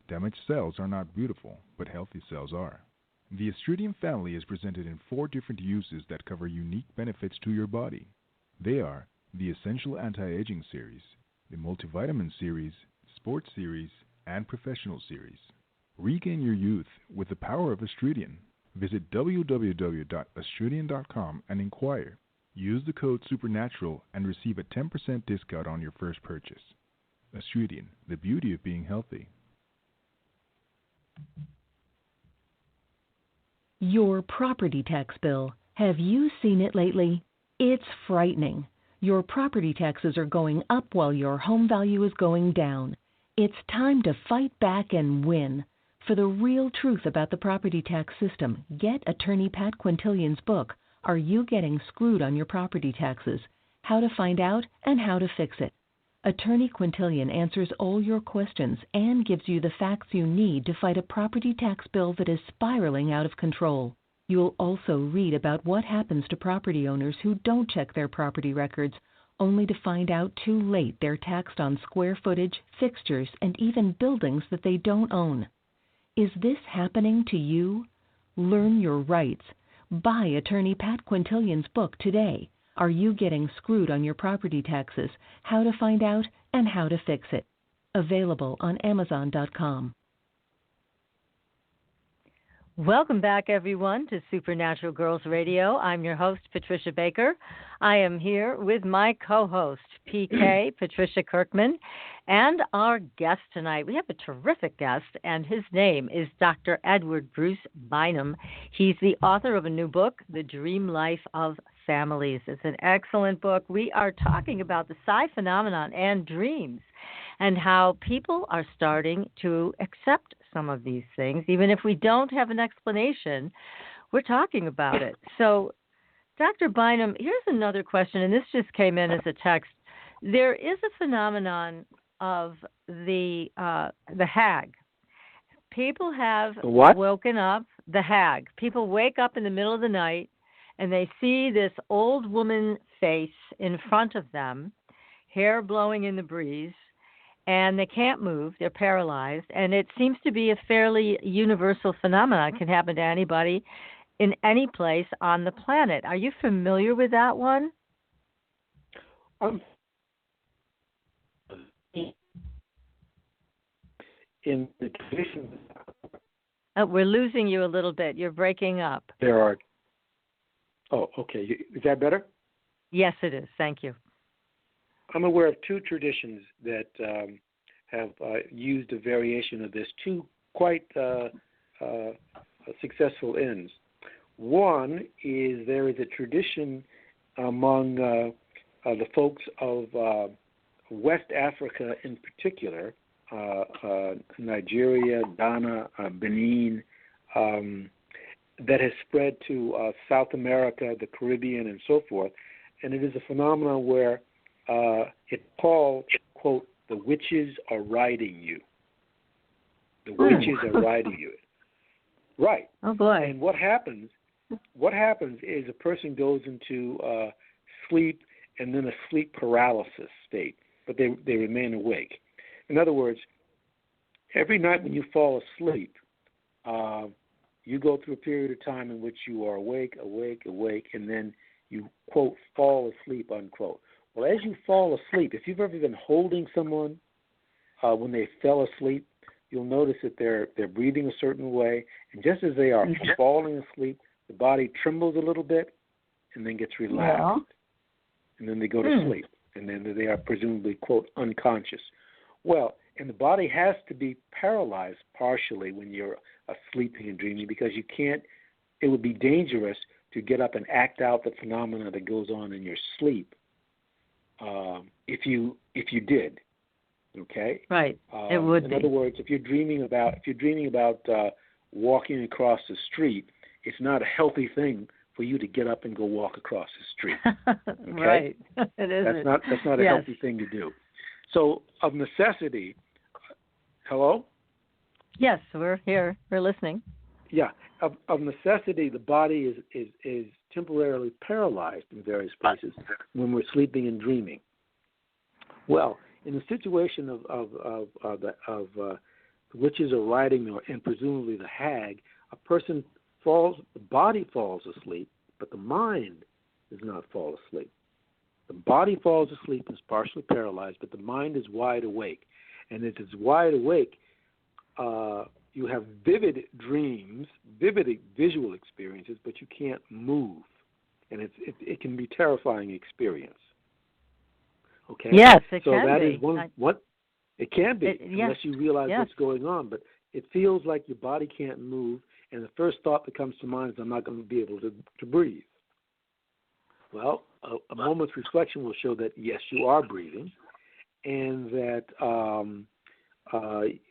Damaged cells are not beautiful, but healthy cells are. The Astridium family is presented in 4 different uses that cover unique benefits to your body. They are the Essential Anti-Aging Series, the Multivitamin Series, Sports Series, and Professional Series. Regain your youth with the power of Astridium. Visit www.astridium.com and inquire. Use the code SUPERNATURAL and receive a 10% discount on your first purchase. Astridium, the beauty of being healthy. Your property tax bill. Have you seen it lately? It's frightening. Your property taxes are going up while your home value is going down. It's time to fight back and win. For the real truth about the property tax system, get attorney Pat Quintilian's book, Are You Getting Screwed on Your Property Taxes? How to Find Out and How to Fix It. Attorney Quintilian answers all your questions and gives you the facts you need to fight a property tax bill that is spiraling out of control. You'll also read about what happens to property owners who don't check their property records, only to find out too late they're taxed on square footage, fixtures, and even buildings that they don't own. Is this happening to you? Learn your rights. Buy attorney Pat Quintilian's book today. Are You Getting Screwed on Your Property Taxes? How to Find Out and How to Fix It. Available on Amazon.com. Welcome back, everyone, to Supernatural Girls Radio. I'm your host, Patricia Baker. I am here with my co-host, PK, Patricia Kirkman, and our guest tonight. We have a terrific guest, and his name is Dr. Edward Bruce Bynum. He's the author of a new book, The Dreamlife of Families. It's an excellent book. We are talking about the psi phenomenon and dreams and how people are starting to accept some of these things. Even if we don't have an explanation, we're talking about it. So, Dr. Bynum, here's another question, and this just came in as a text. There is a phenomenon of the hag. People have woken up, the hag. People wake up in the middle of the night, and they see this old woman face in front of them, hair blowing in the breeze, and they can't move. They're paralyzed, and it seems to be a fairly universal phenomenon. It can happen to anybody in any place on the planet. Are you familiar with that one? In the tradition, We're losing you a little bit. You're breaking up. there are. Oh, okay. Is that better? Yes, it is. Thank you. I'm aware of 2 traditions that have used a variation of this, 2 quite successful ends. One is there is a tradition among the folks of West Africa in particular, Nigeria, Ghana, Benin, that has spread to South America, the Caribbean, and so forth. And it is a phenomenon where it's called, quote, the witches are riding you. The witches are riding you. Right. Oh, boy. And what happens is a person goes into sleep and then a sleep paralysis state, but they remain awake. In other words, every night when you fall asleep, you go through a period of time in which you are awake, and then you, quote, fall asleep, unquote. Well, as you fall asleep, if you've ever been holding someone when they fell asleep, you'll notice that they're breathing a certain way, and just as they are falling asleep, the body trembles a little bit and then gets relaxed, and then they go to sleep, and then they are presumably, quote, unconscious. Well, and the body has to be paralyzed partially when you're sleeping and dreaming, because you can't. It would be dangerous to get up and act out the phenomena that goes on in your sleep. If you did, okay, right, it would. In other words, if you're dreaming about walking across the street, it's not a healthy thing for you to get up and go walk across the street. Okay? Right, it isn't. That's not a healthy thing to do. So, of necessity, hello? Yes, we're here. We're listening. Yeah, of necessity, the body is temporarily paralyzed in various places when we're sleeping and dreaming. Well, in the situation of witches are riding, and presumably the hag, a person falls, the body falls asleep, but the mind does not fall asleep. The body falls asleep and is partially paralyzed, but the mind is wide awake. And if it's wide awake, you have vivid dreams, vivid visual experiences, but you can't move. And it can be a terrifying experience. Okay? Yes, it so can that be. is what it can be, unless you realize what's going on. But it feels like your body can't move, and the first thought that comes to mind is, I'm not going to be able to breathe. Well, a moment's reflection will show that, yes, you are breathing, and that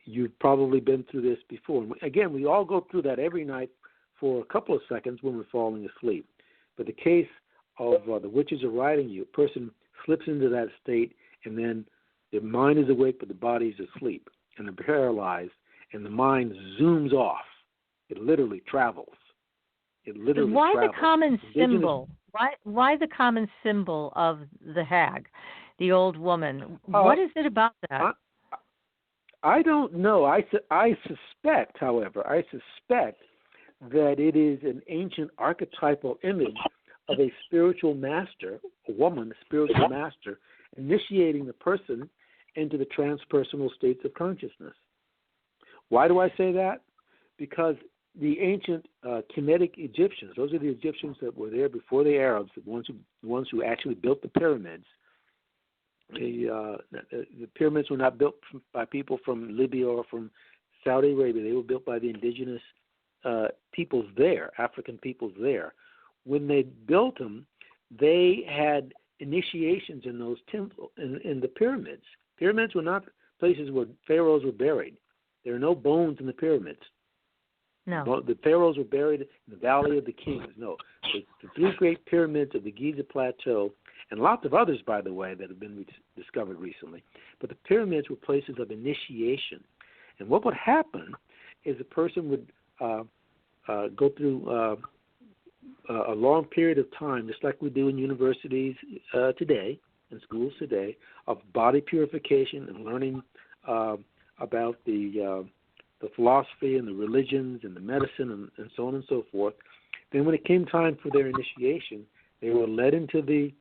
you've probably been through this before. And again, we all go through that every night for a couple of seconds when we're falling asleep. But the case of the witches are riding you, a person slips into that state, and then their mind is awake, but the body is asleep, and they're paralyzed, and the mind zooms off. It literally travels. Why the common symbol? Why the common symbol of the hag, the old woman? What is it about that? I don't know. I suspect, however, that it is an ancient archetypal image of a spiritual master, a woman, a spiritual master, initiating the person into the transpersonal states of consciousness. Why do I say that? Because the ancient Kemetic Egyptians, those are the Egyptians that were there before the Arabs, the ones who actually built the pyramids. The pyramids were not built by people from Libya or from Saudi Arabia. They were built by the indigenous peoples there, African peoples there. When they built them, they had initiations in those temples, in the pyramids. Pyramids were not places where pharaohs were buried. There are no bones in the pyramids. No. The pharaohs were buried in the Valley of the Kings. No. The three great pyramids of the Giza Plateau, and lots of others, by the way, that have been discovered recently. But the pyramids were places of initiation. And what would happen is a person would go through a long period of time, just like we do in universities today, in schools today, of body purification and learning about the philosophy and the religions and the medicine and so on and so forth. Then when it came time for their initiation, they were led into the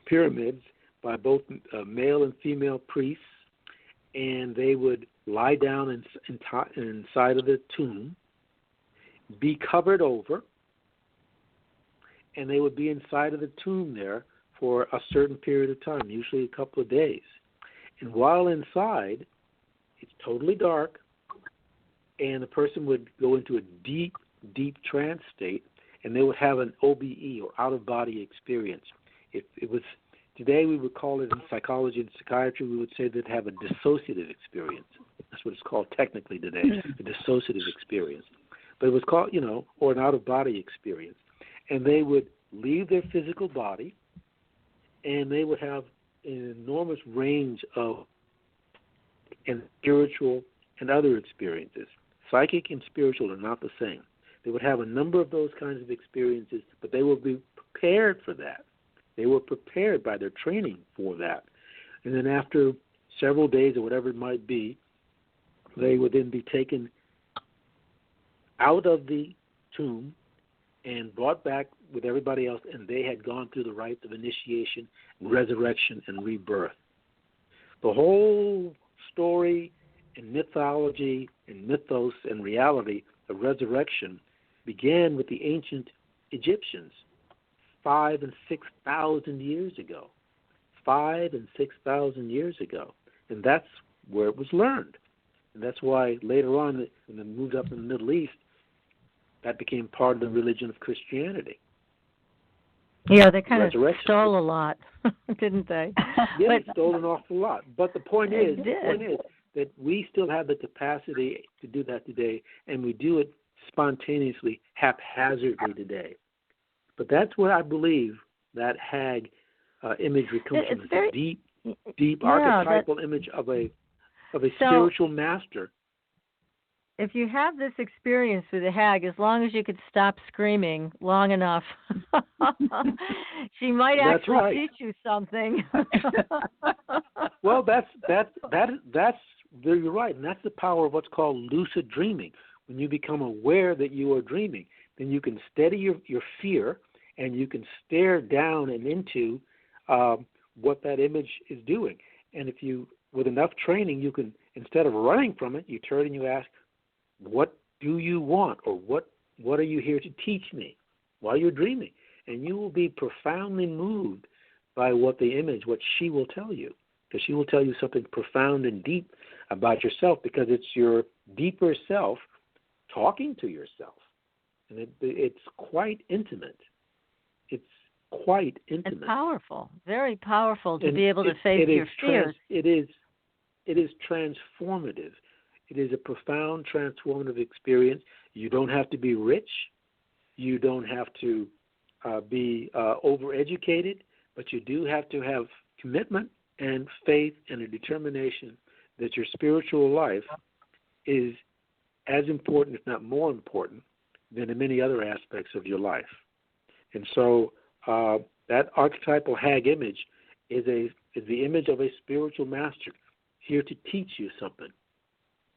pyramids by both male and female priests, and they would lie down inside of the tomb, be covered over, and they would be inside of the tomb there for a certain period of time, usually a couple of days. And while inside, it's totally dark, and the person would go into a deep, deep trance state, and they would have an OBE, or out-of-body experience. It was, today we would call it, in psychology and psychiatry, we would say they'd have a dissociative experience. That's what it's called technically today, a dissociative experience. But it was called, or an out-of-body experience. And they would leave their physical body, and they would have an enormous range of spiritual and other experiences. Psychic and spiritual are not the same. They would have a number of those kinds of experiences, but they would be prepared for that. They were prepared by their training for that. And then after several days or whatever it might be, they would then be taken out of the tomb and brought back with everybody else, and they had gone through the rites of initiation, resurrection, and rebirth. The whole story and mythology and mythos and reality of resurrection began with the ancient Egyptians 5,000 and 6,000 years ago. 5,000 and 6,000 years ago. And that's where it was learned. And that's why later on, when it moved up in the Middle East, that became part of the religion of Christianity. Yeah, they kind of stole a lot, didn't they? Yeah, they stole an awful lot. But the point is that we still have the capacity to do that today, and we do it spontaneously, haphazardly today. But that's what I believe that hag imagery comes from. It's a deep archetypal image of a spiritual master. if you have this experience with a hag, as long as you could stop screaming long enough, she might actually teach you something. Well, you're right, and that's the power of what's called lucid dreaming. When you become aware that you are dreaming, then you can steady your fear, and you can stare down and into what that image is doing. And if you, with enough training, you can, instead of running from it, you turn and you ask, what do you want, or what are you here to teach me while you're dreaming? And you will be profoundly moved by what she will tell you, because she will tell you something profound and deep about yourself, because it's your deeper self talking to yourself. And it's quite intimate. It's quite intimate. And powerful, very powerful to be able to face your fears. It is transformative. It is a profound, transformative experience. You don't have to be rich. You don't have to be overeducated, but you do have to have commitment and faith and a determination that your spiritual life is as important, if not more important, than in many other aspects of your life. And so that archetypal hag image is the image of a spiritual master here to teach you something.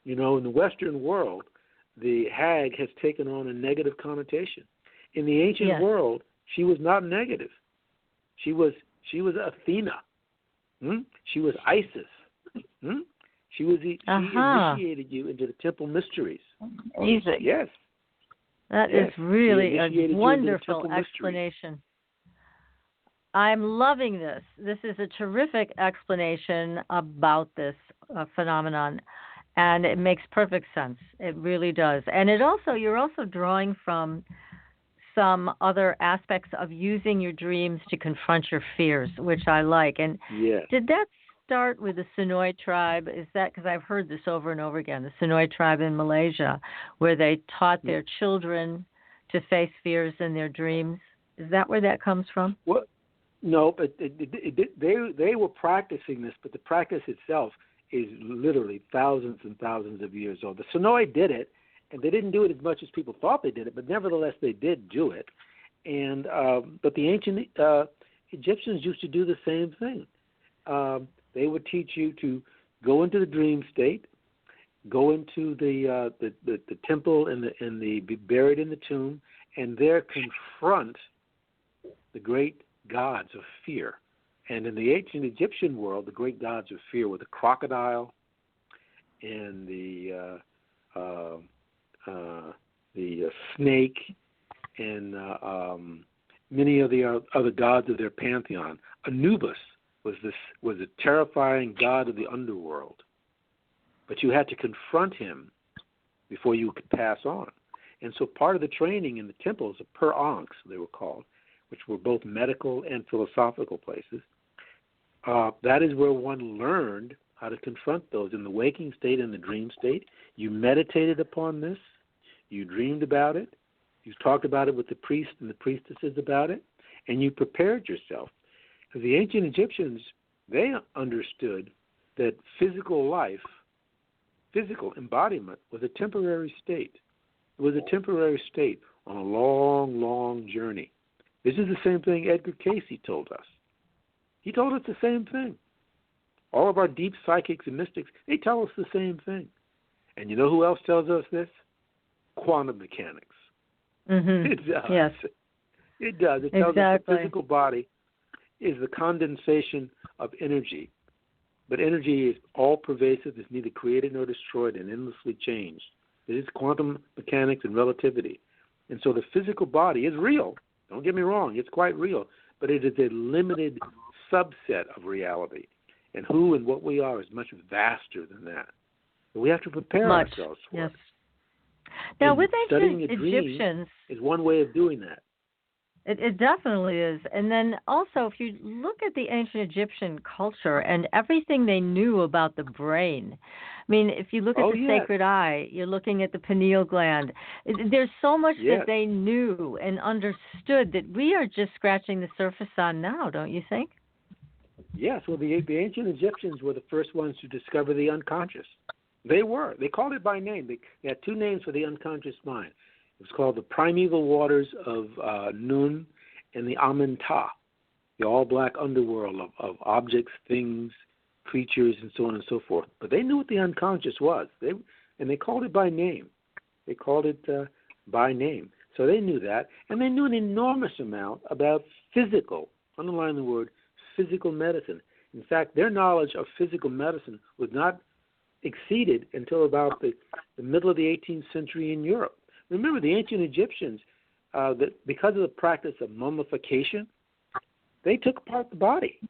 You know, in the Western world, the hag has taken on a negative connotation. In the ancient world, she was not negative. She was Athena. She was Isis. She initiated you into the temple mysteries. Amazing. Yes. That is really a wonderful explanation. I'm loving this. This is a terrific explanation about this phenomenon, and it makes perfect sense. It really does. And you're also drawing from some other aspects of using your dreams to confront your fears, which I like. And did that start with the Sonoy tribe? Is that, because I've heard this over and over again, the Sonoy tribe in Malaysia, where they taught their children to face fears in their dreams? Is that where that comes from? Well, no, but they were practicing this, but the practice itself is literally thousands and thousands of years old. The Sonoy did it, and they didn't do it as much as people thought they did it, but nevertheless they did do it. And but the ancient Egyptians used to do the same thing. They would teach you to go into the dream state, go into the temple and be buried in the tomb, and there confront the great gods of fear. And in the ancient Egyptian world, the great gods of fear were the crocodile and the snake and many of the other gods of their pantheon. Anubis was a terrifying god of the underworld, but you had to confront him before you could pass on. And so part of the training in the temples, the per-ankhs they were called, which were both medical and philosophical places, that is where one learned how to confront those. In the waking state and the dream state, you meditated upon this, you dreamed about it, you talked about it with the priests and the priestesses about it, and you prepared yourself. Because the ancient Egyptians, they understood that physical life, physical embodiment, was a temporary state. It was a temporary state on a long, long journey. This is the same thing Edgar Cayce told us. He told us the same thing. All of our deep psychics and mystics, they tell us the same thing. And you know who else tells us this? Quantum mechanics. Mm-hmm. It does. Yes. It does. It tells us the physical body is the condensation of energy. But energy is all-pervasive. It's neither created nor destroyed and endlessly changed. It is quantum mechanics and relativity. And so the physical body is real. Don't get me wrong. It's quite real. But it is a limited subset of reality. And who and what we are is much vaster than that. But we have to prepare ourselves for it. Now, and with studying ancient a dream Egyptians, is one way of doing that. It definitely is. And then also, if you look at the ancient Egyptian culture and everything they knew about the brain, I mean, if you look at the sacred eye, you're looking at the pineal gland. There's so much that they knew and understood that we are just scratching the surface on now, don't you think? Yes. Well, the ancient Egyptians were the first ones to discover the unconscious. They were. They called it by name. They had two names for the unconscious mind. It was called the primeval waters of Nun and the Amenta, the all-black underworld of objects, things, creatures, and so on and so forth. But they knew what the unconscious was. They called it by name. They called it by name. So they knew that. And they knew an enormous amount about physical, underline the word, physical medicine. In fact, their knowledge of physical medicine was not exceeded until about the middle of the 18th century in Europe. Remember, the ancient Egyptians, that because of the practice of mummification, they took apart the body.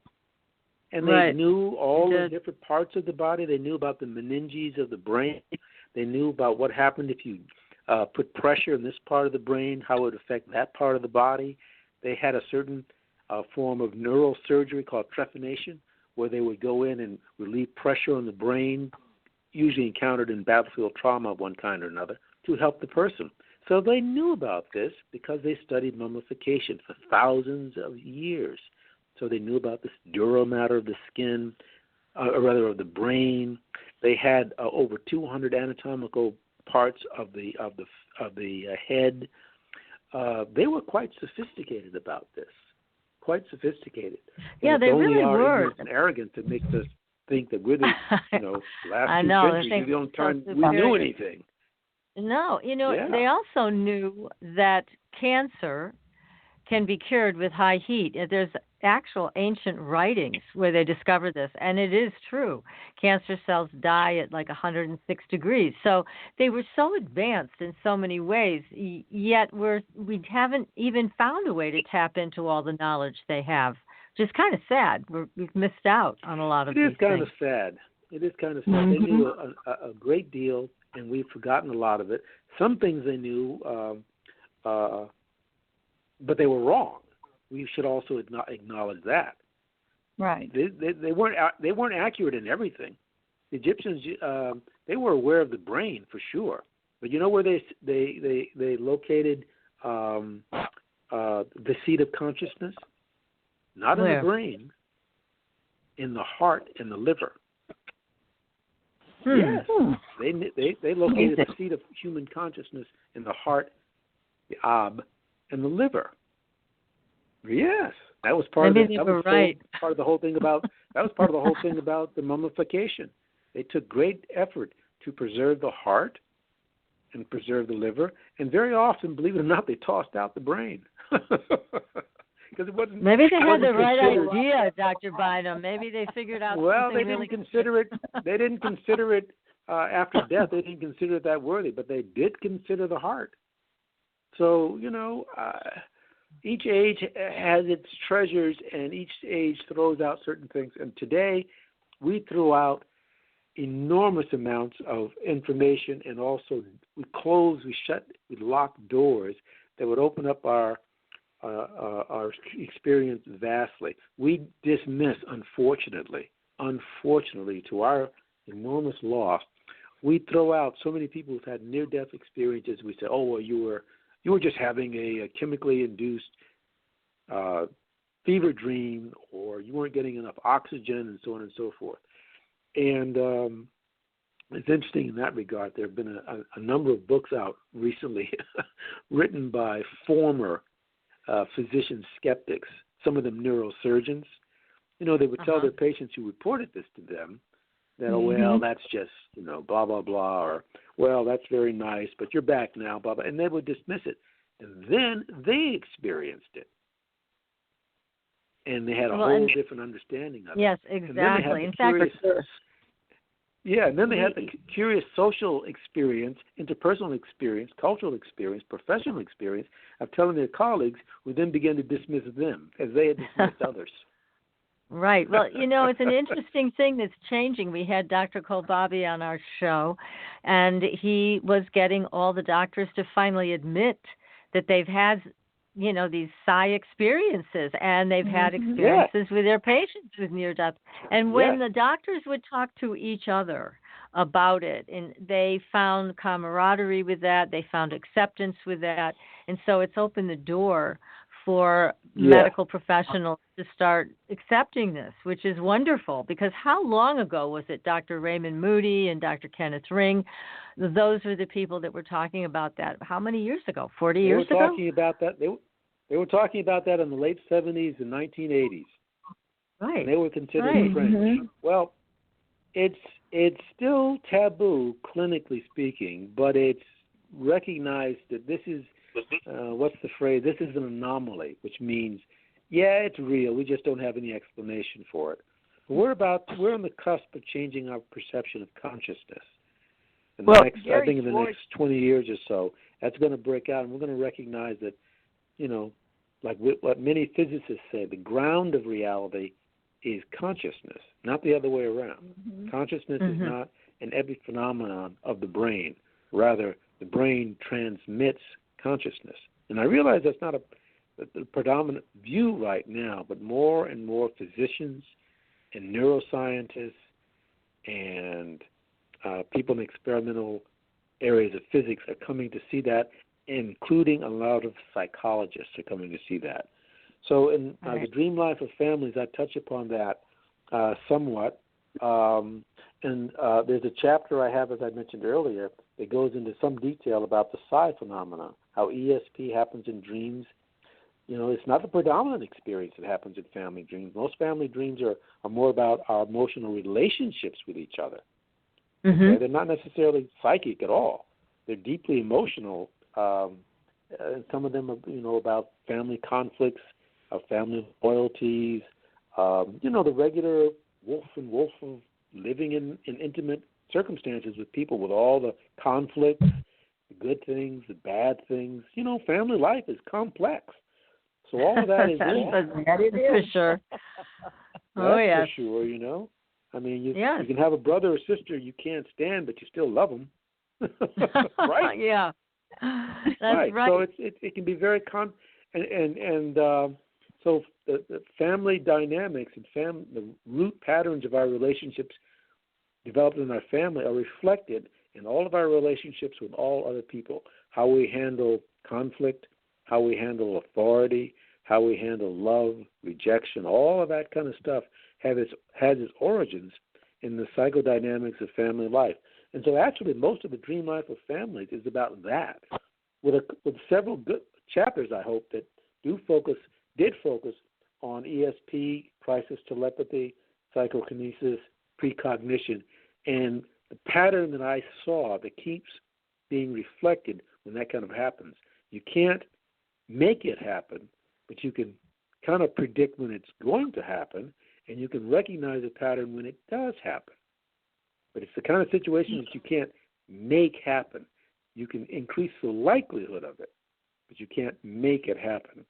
And they knew all the different parts of the body. They knew about the meninges of the brain. They knew about what happened if you put pressure in this part of the brain, how it would affect that part of the body. They had a certain form of neural surgery called trephination, where they would go in and relieve pressure on the brain, usually encountered in battlefield trauma of one kind or another, to help the person. So they knew about this because they studied mummification for thousands of years. So they knew about this dural matter of the skin, or rather of the brain. They had over 200 anatomical parts of the head. They were quite sophisticated about this. Quite sophisticated. Yeah, they really were. Ignorance and arrogance that makes us think that we're the last I two know, centuries, the only time we knew anything. No, they also knew that cancer can be cured with high heat. There's actual ancient writings where they discovered this, and it is true. Cancer cells die at like 106 degrees. So they were so advanced in so many ways, yet we haven't even found a way to tap into all the knowledge they have, which is kind of sad. We've missed out on a lot of these things. It is kind of sad. It is kind of sad. Mm-hmm. They knew a great deal, and we've forgotten a lot of it. Some things they knew, but they were wrong. We should also acknowledge that. Right. They weren't accurate in everything. The Egyptians, they were aware of the brain for sure, but you know where they located the seat of consciousness? Not in the brain, in the heart and the liver. Yes, they located the seat of human consciousness in the heart, the ab, and the liver. Yes, that was part part of the whole thing about the mummification. They took great effort to preserve the heart and preserve the liver, and very often, believe it or not, they tossed out the brain. Because it wasn't. Maybe they had the right idea, Dr. Bynum. Maybe they figured out. Well, they didn't really consider it. They didn't consider it after death. They didn't consider it that worthy, but they did consider the heart. So each age has its treasures, and each age throws out certain things. And today, we threw out enormous amounts of information, and also we shut, we locked doors that would open up our experience vastly. We dismiss, unfortunately, to our enormous loss, we throw out so many people who've had near-death experiences. We say, oh, well, you were just having a chemically induced fever dream, or you weren't getting enough oxygen, and so on and so forth. And it's interesting in that regard. There have been a number of books out recently written by former physician skeptics, some of them neurosurgeons. They would tell their patients who reported this to them that, oh, well, that's just, blah, blah, blah, or, well, that's very nice, but you're back now, blah, blah, and they would dismiss it. And then they experienced it. And they had a whole different understanding of it. Yes, exactly. In fact, and then they had the curious social experience, interpersonal experience, cultural experience, professional experience of telling their colleagues, who then began to dismiss them as they had dismissed others. Right. Well, it's an interesting thing that's changing. We had Dr. Kolbabi on our show, and he was getting all the doctors to finally admit that they've had, these psi experiences, and they've had experiences with their patients with near-death. And when the doctors would talk to each other about it, and they found camaraderie with that, they found acceptance with that, and so it's opened the door for medical professionals to start accepting this, which is wonderful, because how long ago was it Dr. Raymond Moody and Dr. Kenneth Ring? Those were the people that were talking about that. How many years ago? 40 years ago? They were talking about that. They were talking about that in the late 70s and 1980s. Right. And they were considered fringe. Mm-hmm. Well, it's still taboo, clinically speaking, but it's recognized that this is, what's the phrase? This is an anomaly, which means, yeah, it's real. We just don't have any explanation for it. But we're on the cusp of changing our perception of consciousness. And I think in the next 20 years or so, that's going to break out, and we're going to recognize that, like what many physicists say, the ground of reality is consciousness, not the other way around. Mm-hmm. Consciousness is not an epiphenomenon of the brain. Rather, the brain transmits consciousness. And I realize that's not the predominant view right now, but more and more physicians and neuroscientists and people in experimental areas of physics are coming to see that, including a lot of psychologists are coming to see that. So in the Dreamlife of Families, I touch upon that somewhat. And there's a chapter I have, as I mentioned earlier, that goes into some detail about the psi phenomena, how ESP happens in dreams. It's not the predominant experience that happens in family dreams. Most family dreams are more about our emotional relationships with each other. Mm-hmm. Okay? They're not necessarily psychic at all. They're deeply emotional. And some of them are, about family conflicts, family loyalties, the regular wolf of living in intimate circumstances with people, with all the conflicts, the good things, the bad things. Family life is complex. So all of that is that is for sure. That's for sure, I mean, you can have a brother or sister you can't stand, but you still love them. Right? Yeah. That's right. So it can be very so the family dynamics and the root patterns of our relationships developed in our family are reflected in all of our relationships with all other people. How we handle conflict, how we handle authority, how we handle love, rejection, all of that kind of stuff has its origins in the psychodynamics of family life. And so actually most of the Dreamlife of Families is about that, with several good chapters, I hope, that did focus on ESP, crisis telepathy, psychokinesis, precognition, and the pattern that I saw that keeps being reflected when that kind of happens. You can't make it happen, but you can kind of predict when it's going to happen, and you can recognize a pattern when it does happen. But it's the kind of situation that you can't make happen. You can increase the likelihood of it, but you can't make it happen.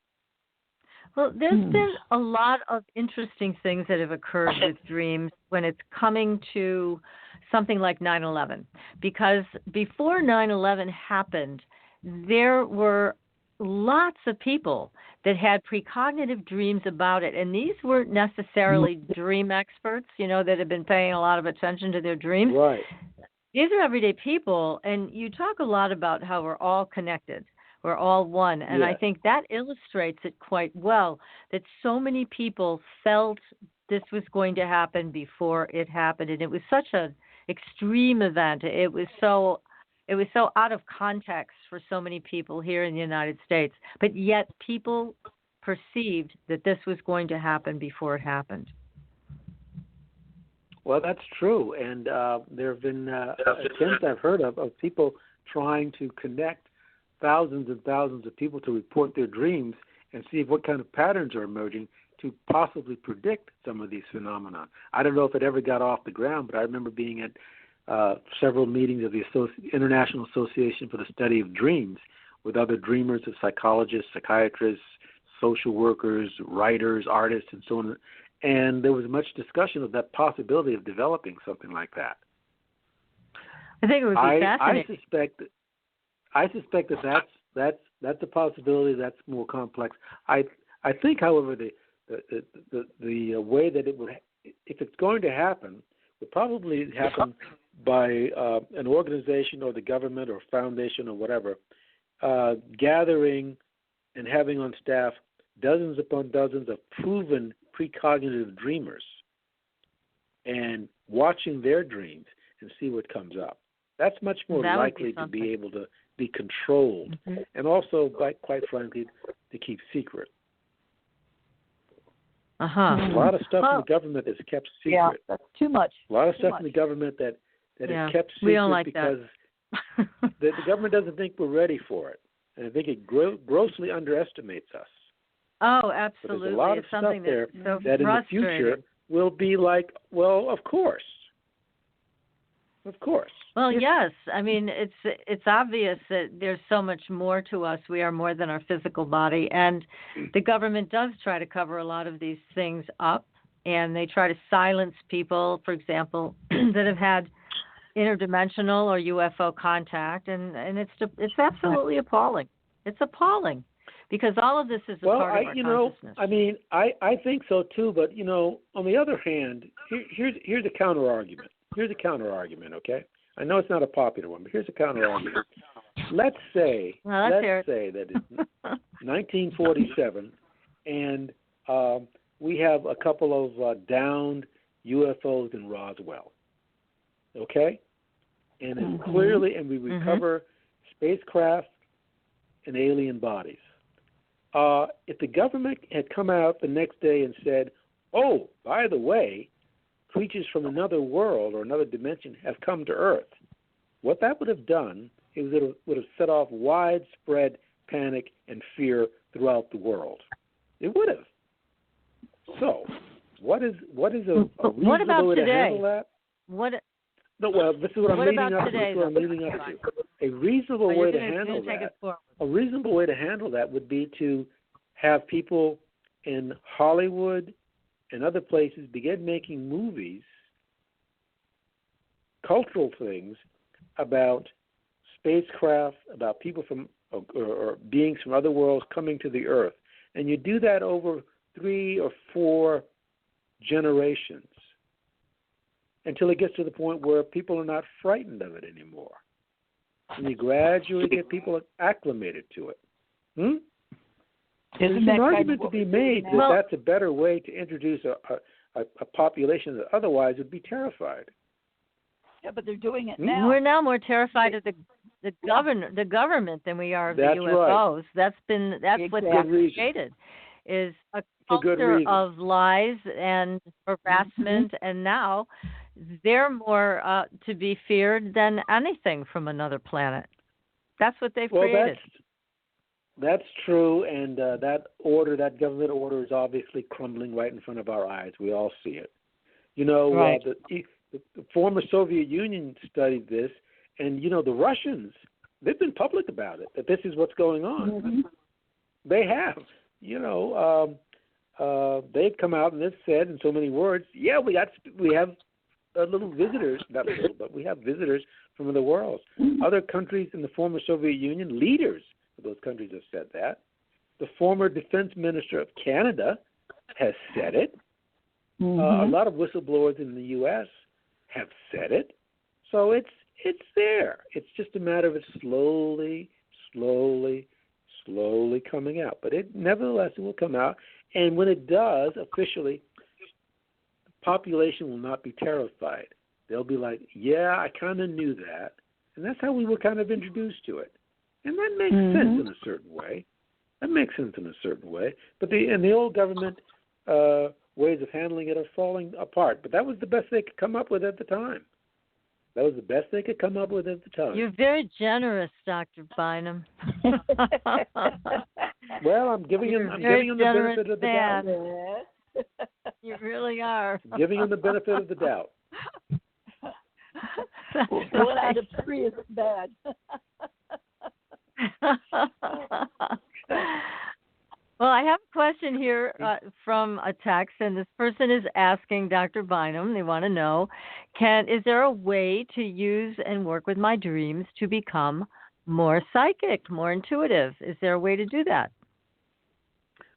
Well, there's been a lot of interesting things that have occurred with dreams when it's coming to something like 9/11. Because before 9/11 happened, there were lots of people that had precognitive dreams about it. And these weren't necessarily dream experts, that have been paying a lot of attention to their dreams. Right. These are everyday people. And you talk a lot about how we're all connected. We're all one. And I think that illustrates it quite well, that so many people felt this was going to happen before it happened. And it was such an extreme event. It was so out of context for so many people here in the United States. But yet people perceived that this was going to happen before it happened. Well, that's true. And there have been attempts I've heard of people trying to connect thousands and thousands of people to report their dreams and see what kind of patterns are emerging to possibly predict some of these phenomena. I don't know if it ever got off the ground, but I remember being at several meetings of the International Association for the Study of Dreams with other dreamers, of psychologists, psychiatrists, social workers, writers, artists, and so on. And there was much discussion of that possibility of developing something like that. I think it would be fascinating. I suspect that's a possibility. That's more complex. I think, however, the way that it would, if it's going to happen, would probably happen by an organization or the government or foundation or whatever, gathering and having on staff dozens upon dozens of proven precognitive dreamers and watching their dreams and see what comes up. That's much more likely to be able to be controlled and also, quite frankly, to keep secret. A lot of stuff in the government is kept secret. Yeah, that's too much. A lot of stuff in the government that is kept secret we don't like because the government doesn't think we're ready for it. And I think it grossly underestimates us. Oh, absolutely. So there's a lot of it's stuff something there so that in the future will be like, well, of course. Of course. Well, yes. I mean, it's obvious that there's so much more to us. We are more than our physical body. And the government does try to cover a lot of these things up. And they try to silence people, for example, that have had interdimensional or UFO contact. And it's absolutely appalling. It's appalling. Because all of this is a part of our consciousness. I mean, I think so too. But, on the other hand, here's a counter argument. Here's a counter argument, okay? I know it's not a popular one, but here's a counter argument. Let's say that it's 1947, and we have a couple of downed UFOs in Roswell, okay? And it's clearly, and we recover spacecraft and alien bodies. If the government had come out the next day and said, oh, by the way, creatures from another world or another dimension have come to Earth, what that would have done is it would have set off widespread panic and fear throughout the world. It would have. So, what is a reasonable way to handle that? This is what I'm leading up to. This is what I'm leading up to. A reasonable way to handle that. A reasonable way to handle that would be to have people in Hollywood and other places begin making movies, cultural things about spacecraft, about people from or beings from other worlds coming to the Earth. And you do that over 3 or 4 generations until it gets to the point where people are not frightened of it anymore. And you gradually get people acclimated to it. There's an argument to be made that that's a better way to introduce a population that otherwise would be terrified. Yeah, but they're doing it now. We're now more terrified of the government than we are of the UFOs. Right. That's what they've created, is a culture of lies and harassment, and now they're more to be feared than anything from another planet. That's what they've created. That's true, and that government order is obviously crumbling right in front of our eyes. We all see it. Right. The former Soviet Union studied this, and, the Russians, they've been public about it, that this is what's going on. They have. They've come out and they've said in so many words, yeah, we have little visitors, not little, but we have visitors from other worlds. Other countries in the former Soviet Union, leaders of those countries have said that. The former defense minister of Canada has said it. A lot of whistleblowers in the U.S. have said it. So it's there. It's just a matter of it slowly coming out. But nevertheless, it will come out. And when it does, officially, the population will not be terrified. They'll be like, yeah, I kind of knew that. And that's how we were kind of introduced to it. And that makes sense in a certain way. But the old government ways of handling it are falling apart. But that was the best they could come up with at the time. You're very generous, Dr. Bynum. Well, I'm giving him the benefit of the doubt. You really are. I'm giving him the benefit of the doubt. 1 out of 3 isn't bad. Well, I have a question here from a text, and this person is asking Dr. Bynum, they want to know, is there a way to use and work with my dreams to become more psychic, more intuitive? Is there a way to do that?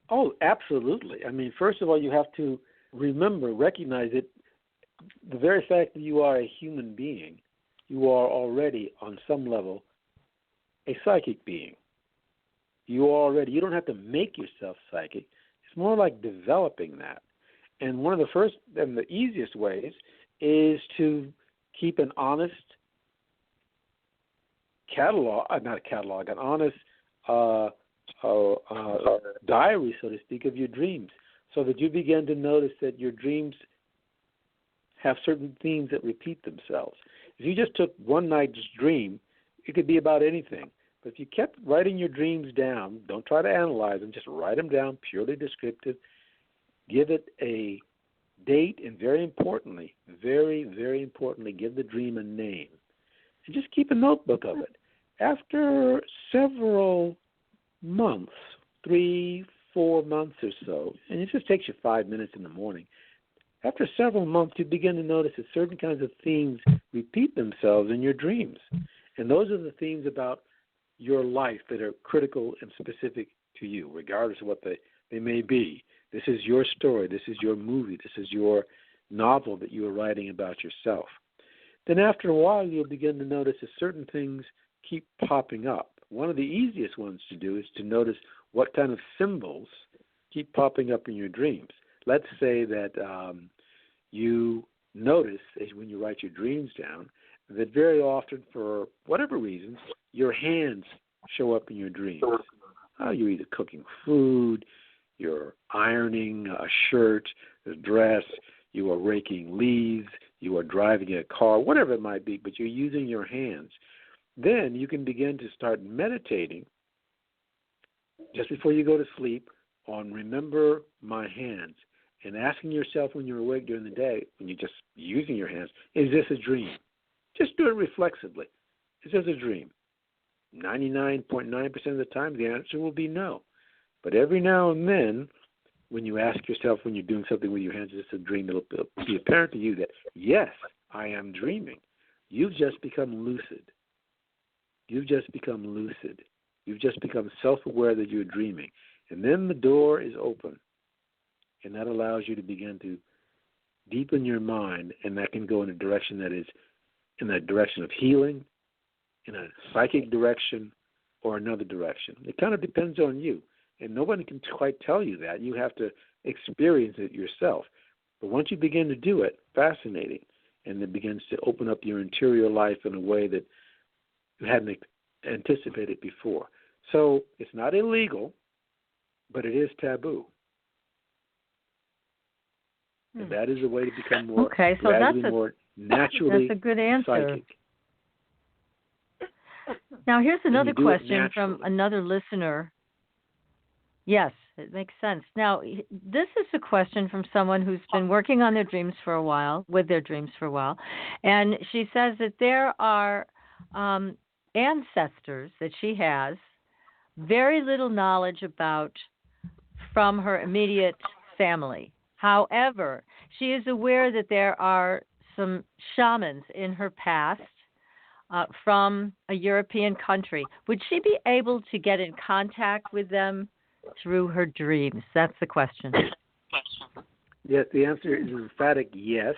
Oh, absolutely. I mean, first of all, you have to recognize it. The very fact that you are a human being, you are already, on some level, a psychic being. You don't have to make yourself psychic. It's more like developing that. And one of the first and the easiest ways is to keep an honest an honest diary, so to speak, of your dreams, so that you begin to notice that your dreams have certain themes that repeat themselves. If you just took one night's dream, it could be about anything. But if you kept writing your dreams down, don't try to analyze them, just write them down, purely descriptive, give it a date, and very importantly, very importantly, give the dream a name. And just keep a notebook of it. After several months, 3-4 months or so, and it just takes you 5 minutes in the morning, after several months, you begin to notice that certain kinds of themes repeat themselves in your dreams. And those are the themes about your life that are critical and specific to you, regardless of what they may be. This is your story. This is your movie. This is your novel that you are writing about yourself. Then after a while, you'll begin to notice that certain things keep popping up. One of the easiest ones to do is to notice what kind of symbols keep popping up in your dreams. Let's say that you notice, when you write your dreams down, that very often, for whatever reasons, your hands show up in your dreams. You're either cooking food, you're ironing a shirt, a dress, you are raking leaves, you are driving a car, whatever it might be, but you're using your hands. Then you can begin to start meditating just before you go to sleep on remember my hands, and asking yourself when you're awake during the day, when you're just using your hands, is this a dream? Just do it reflexively. Is this a dream? 99.9% of the time, the answer will be no. But every now and then, when you ask yourself when you're doing something with your hands, is this a dream, it'll be apparent to you that, yes, I am dreaming. You've just become lucid. You've just become lucid. You've just become self-aware that you're dreaming. And then the door is open. And that allows you to begin to deepen your mind, and that can go in a direction that is in the direction of healing, in a psychic direction, or another direction. It kind of depends on you, and nobody can quite tell you that. You have to experience it yourself. But once you begin to do it, fascinating, and it begins to open up your interior life in a way that you hadn't anticipated before. So it's not illegal, but it is taboo. And that is a way to become more more naturally that's a good answer. Psychic. Now, here's another question from another listener. Yes, it makes sense. Now, this is a question from someone who's been working on their dreams for a while, and she says that there are ancestors that she has very little knowledge about from her immediate family. However, she is aware that there are some shamans in her past from a European country. Would she be able to get in contact with them through her dreams? That's the question. Yes, the answer is an emphatic yes.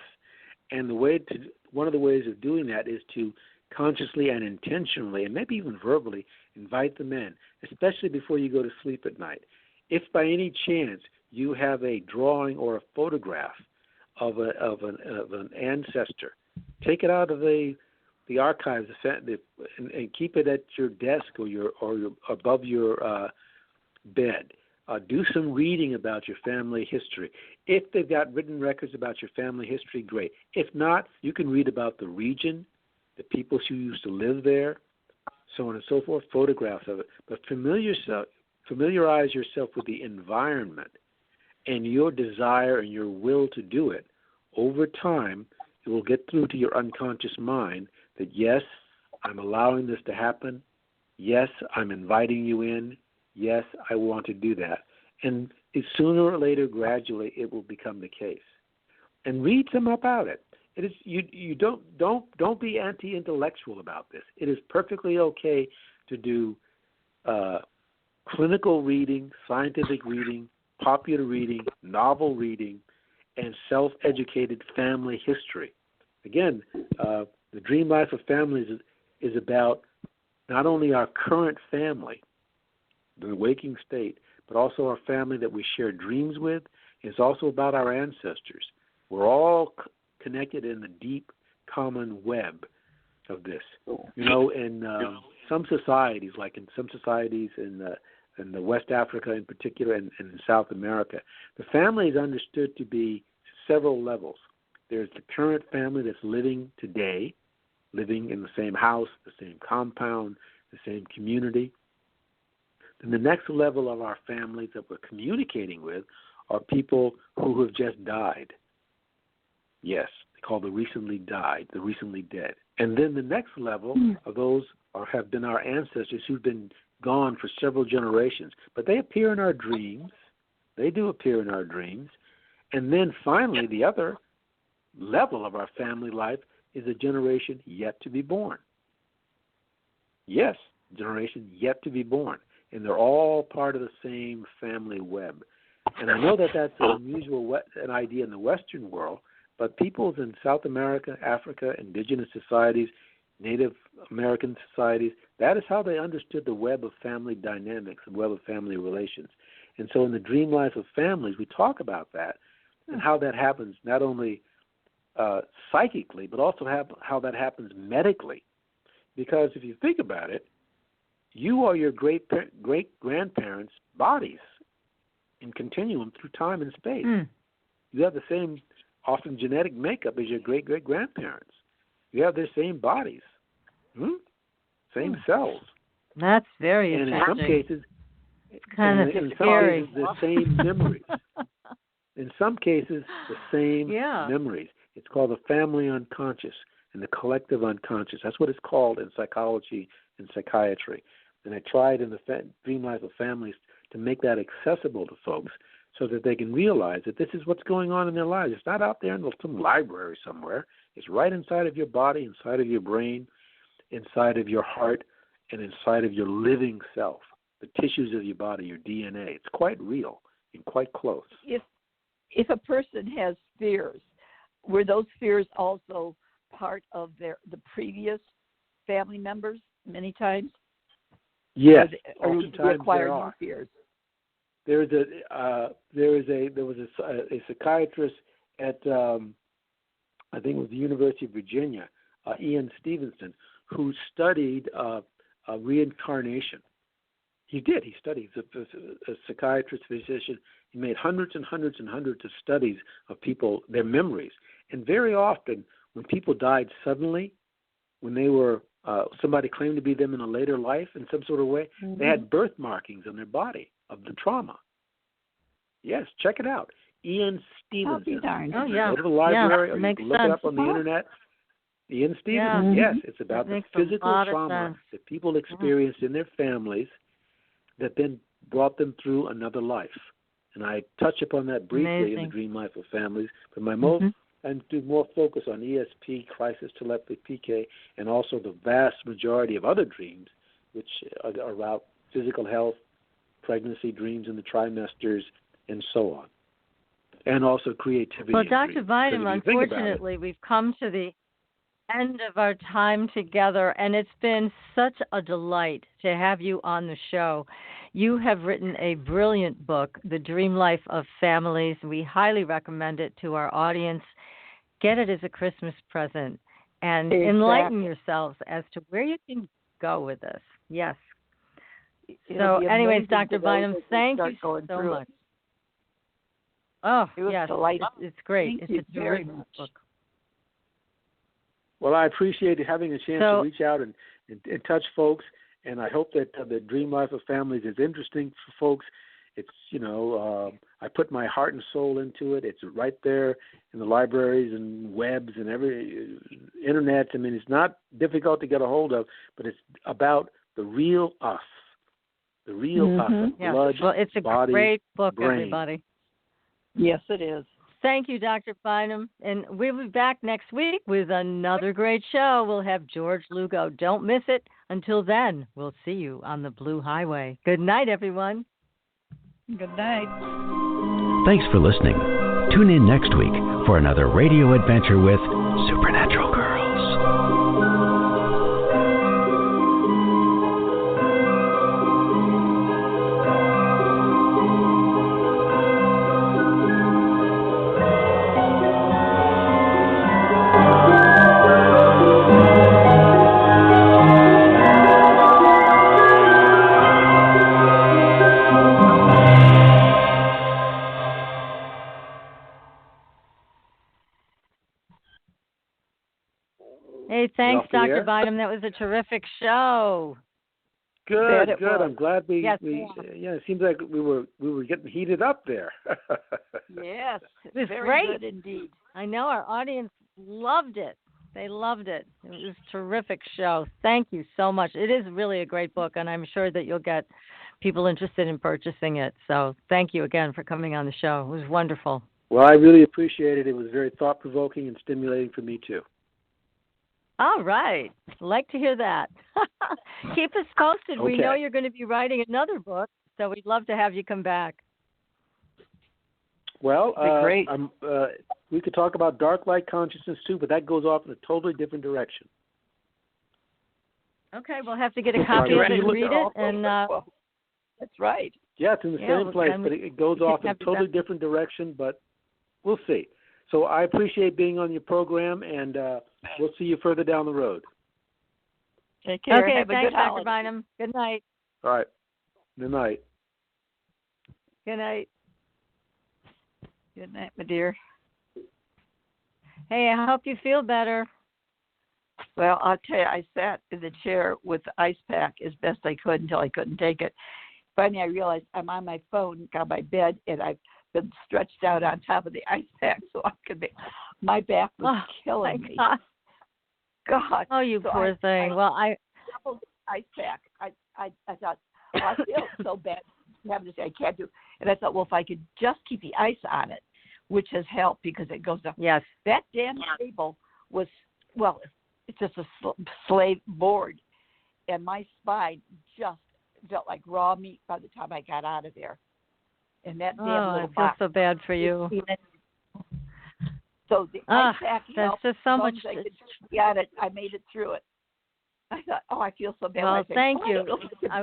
And one of the ways of doing that is to consciously and intentionally, and maybe even verbally, invite them in, especially before you go to sleep at night. If by any chance you have a drawing or a photograph of an ancestor, take it out of the archives and keep it at your desk or above your bed. Do some reading about your family history. If they've got written records about your family history, great. If not, you can read about the region, the people who used to live there, so on and so forth, photographs of it. But familiarize yourself with the environment and your desire and your will to do it. Over time, it will get through to your unconscious mind that, yes, I'm allowing this to happen. Yes, I'm inviting you in. Yes, I want to do that. And sooner or later, gradually, it will become the case. And read some about it. It is you don't be anti-intellectual about this. It is perfectly okay to do clinical reading, scientific reading, popular reading, novel reading, and self-educated family history. Again, the Dream Life of Families is about not only our current family, the waking state, but also our family that we share dreams with. It's also about our ancestors. We're all connected in the deep common web of this. You know, in some societies, like in some societies in the West Africa in particular, and in South America, the family is understood to be several levels. There's the current family that's living today, living in the same house, the same compound, the same community. Then the next level of our families that we're communicating with are people who have just died. Yes, they call the recently died, the recently dead. And then the next level of those have been our ancestors who've been gone for several generations. But they appear in our dreams. They do appear in our dreams. And then finally, the other level of our family life is a generation yet to be born. Yes, generation yet to be born. And they're all part of the same family web. And I know that that's an unusual an idea in the Western world, but peoples in South America, Africa, indigenous societies, Native American societies, that is how they understood the web of family dynamics, the web of family relations. And so in the Dream Life of Families, we talk about that and how that happens not only psychically, but also how that happens medically. Because if you think about it, you are your great-grandparents' bodies in continuum through time and space. You have the same, often genetic makeup as your great-great-grandparents. You have their same bodies, same cells. That's very interesting. And in some cases, the same memories. In some cases, the same memories. It's called the family unconscious and the collective unconscious. That's what it's called in psychology and psychiatry. And I tried in the Dream Life of Families to make that accessible to folks so that they can realize that this is what's going on in their lives. It's not out there in some library somewhere. It's right inside of your body, inside of your brain, inside of your heart, and inside of your living self, the tissues of your body, your DNA. It's quite real and quite close. If a person has fears, were those fears also part of the previous family members many times? Yes, or oftentimes there are. Fears? There was a psychiatrist at I think it was the University of Virginia, Ian Stevenson, who studied reincarnation. He did. He studied. He's a psychiatrist, physician. He made hundreds and hundreds and hundreds of studies of people, their memories. And very often, when people died suddenly, when they were somebody claimed to be them in a later life in some sort of way, they had birth markings on their body of the trauma. Yes, check it out. Ian Stevenson. Oh, yeah. Go to the library or you can look sense. it up on the internet. Ian Stevenson, yes. It's about the physical trauma that people experienced in their families that then brought them through another life. And I touch upon that briefly in the Dream Life of Families. But my and do more focus on ESP, crisis telepathy, PK, and also the vast majority of other dreams, which are about physical health, pregnancy dreams in the trimesters, and so on. And also creativity. Well, Dr. Bynum, unfortunately, we've come to the end of our time together, and it's been such a delight to have you on the show. You have written a brilliant book, The Dream Life of Families. We highly recommend it to our audience. Get it as a Christmas present and enlighten yourselves as to where you can go with this. Yes. So, anyways, Dr. Bynum, thank you so much. Oh, yes, it's great. It's a terrific book. Well, I appreciate having a chance to reach out and touch folks, and I hope that the Dream Life of Families is interesting for folks. It's, I put my heart and soul into it. It's right there in the libraries and webs and every internet. I mean, it's not difficult to get a hold of, but it's about the real us, the real us, blood, well, it's a body, great book, brain. everybody. Yes, it is. Thank you, Dr. Bynum. And we'll be back next week with another great show. We'll have George Lugo. Don't miss it. Until then, we'll see you on the Blue Highway. Good night, everyone. Good night. Thanks for listening. Tune in next week for another radio adventure with Supernatural Girls. Hey, thanks, off the Dr. air? Bynum. That was a terrific show. Good. was. I'm glad we Yes, it seems like we were getting heated up there. Yes, It was very great. good indeed. I know our audience loved it. They loved it. It was a terrific show. Thank you so much. It is really a great book, and I'm sure that you'll get people interested in purchasing it. So thank you again for coming on the show. It was wonderful. Well, I really appreciate it. It was very thought-provoking and stimulating for me, too. All right. Like to hear that. Keep us posted. Okay. We know you're going to be writing another book, so we'd love to have you come back. Well, great. we could talk about dark light consciousness, too, but that goes off in a totally different direction. Okay, we'll have to get a copy of it and read it. And that's right. Yeah, it's in the same place, but it goes off in a totally different direction, but we'll see. So I appreciate being on your program, and we'll see you further down the road. Take care. Okay, Have a thanks, good Dr. holiday. Bynum. Good night. All right. Good night. Good night. Good night, my dear. Hey, I hope you feel better. Well, I'll tell you, I sat in the chair with the ice pack as best I could until I couldn't take it. Finally, I realized I'm on my phone, got my bed, and I've been stretched out on top of the ice pack so I could be. My back was killing me. God. Oh, you So poor thing. Well, I doubled the ice pack. I thought, well, I feel so bad having to say I can't do. And I thought, well, if I could just keep the ice on it, which has helped because it goes up. yes. That damn table was, well, it's just a slave board, and my spine just felt like raw meat by the time I got out of there. And that damn I little feel box. so bad for you. So the ice pack that's helped. just so much. I got it. I made it through it. I thought, oh, I feel so bad. Well, I think, thank you. I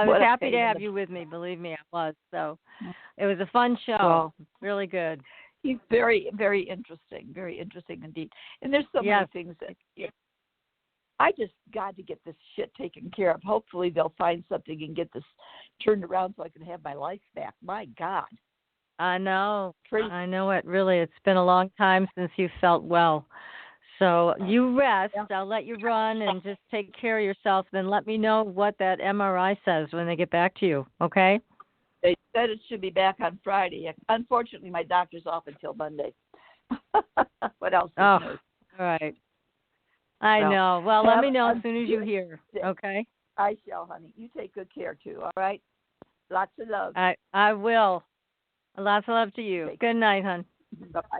was happy to have you with me. Believe me, I was. So it was a fun show. Well, really good. He's very, very interesting indeed. And there's so many things that I just got to get this shit taken care of. Hopefully they'll find something and get this turned around so I can have my life back. My God. I know. I know it. Really, it's been a long time since you felt well. So you rest. Yeah. I'll let you run and just take care of yourself. Then let me know what that MRI says when they get back to you, okay? They said it should be back on Friday. Unfortunately, my doctor's off until Monday. What else? All right. I know. Well, let me know as soon as you hear, okay? I shall, honey. You take good care, too, all right? Lots of love. I will. Lots of love to you. Good night, hon. Bye-bye.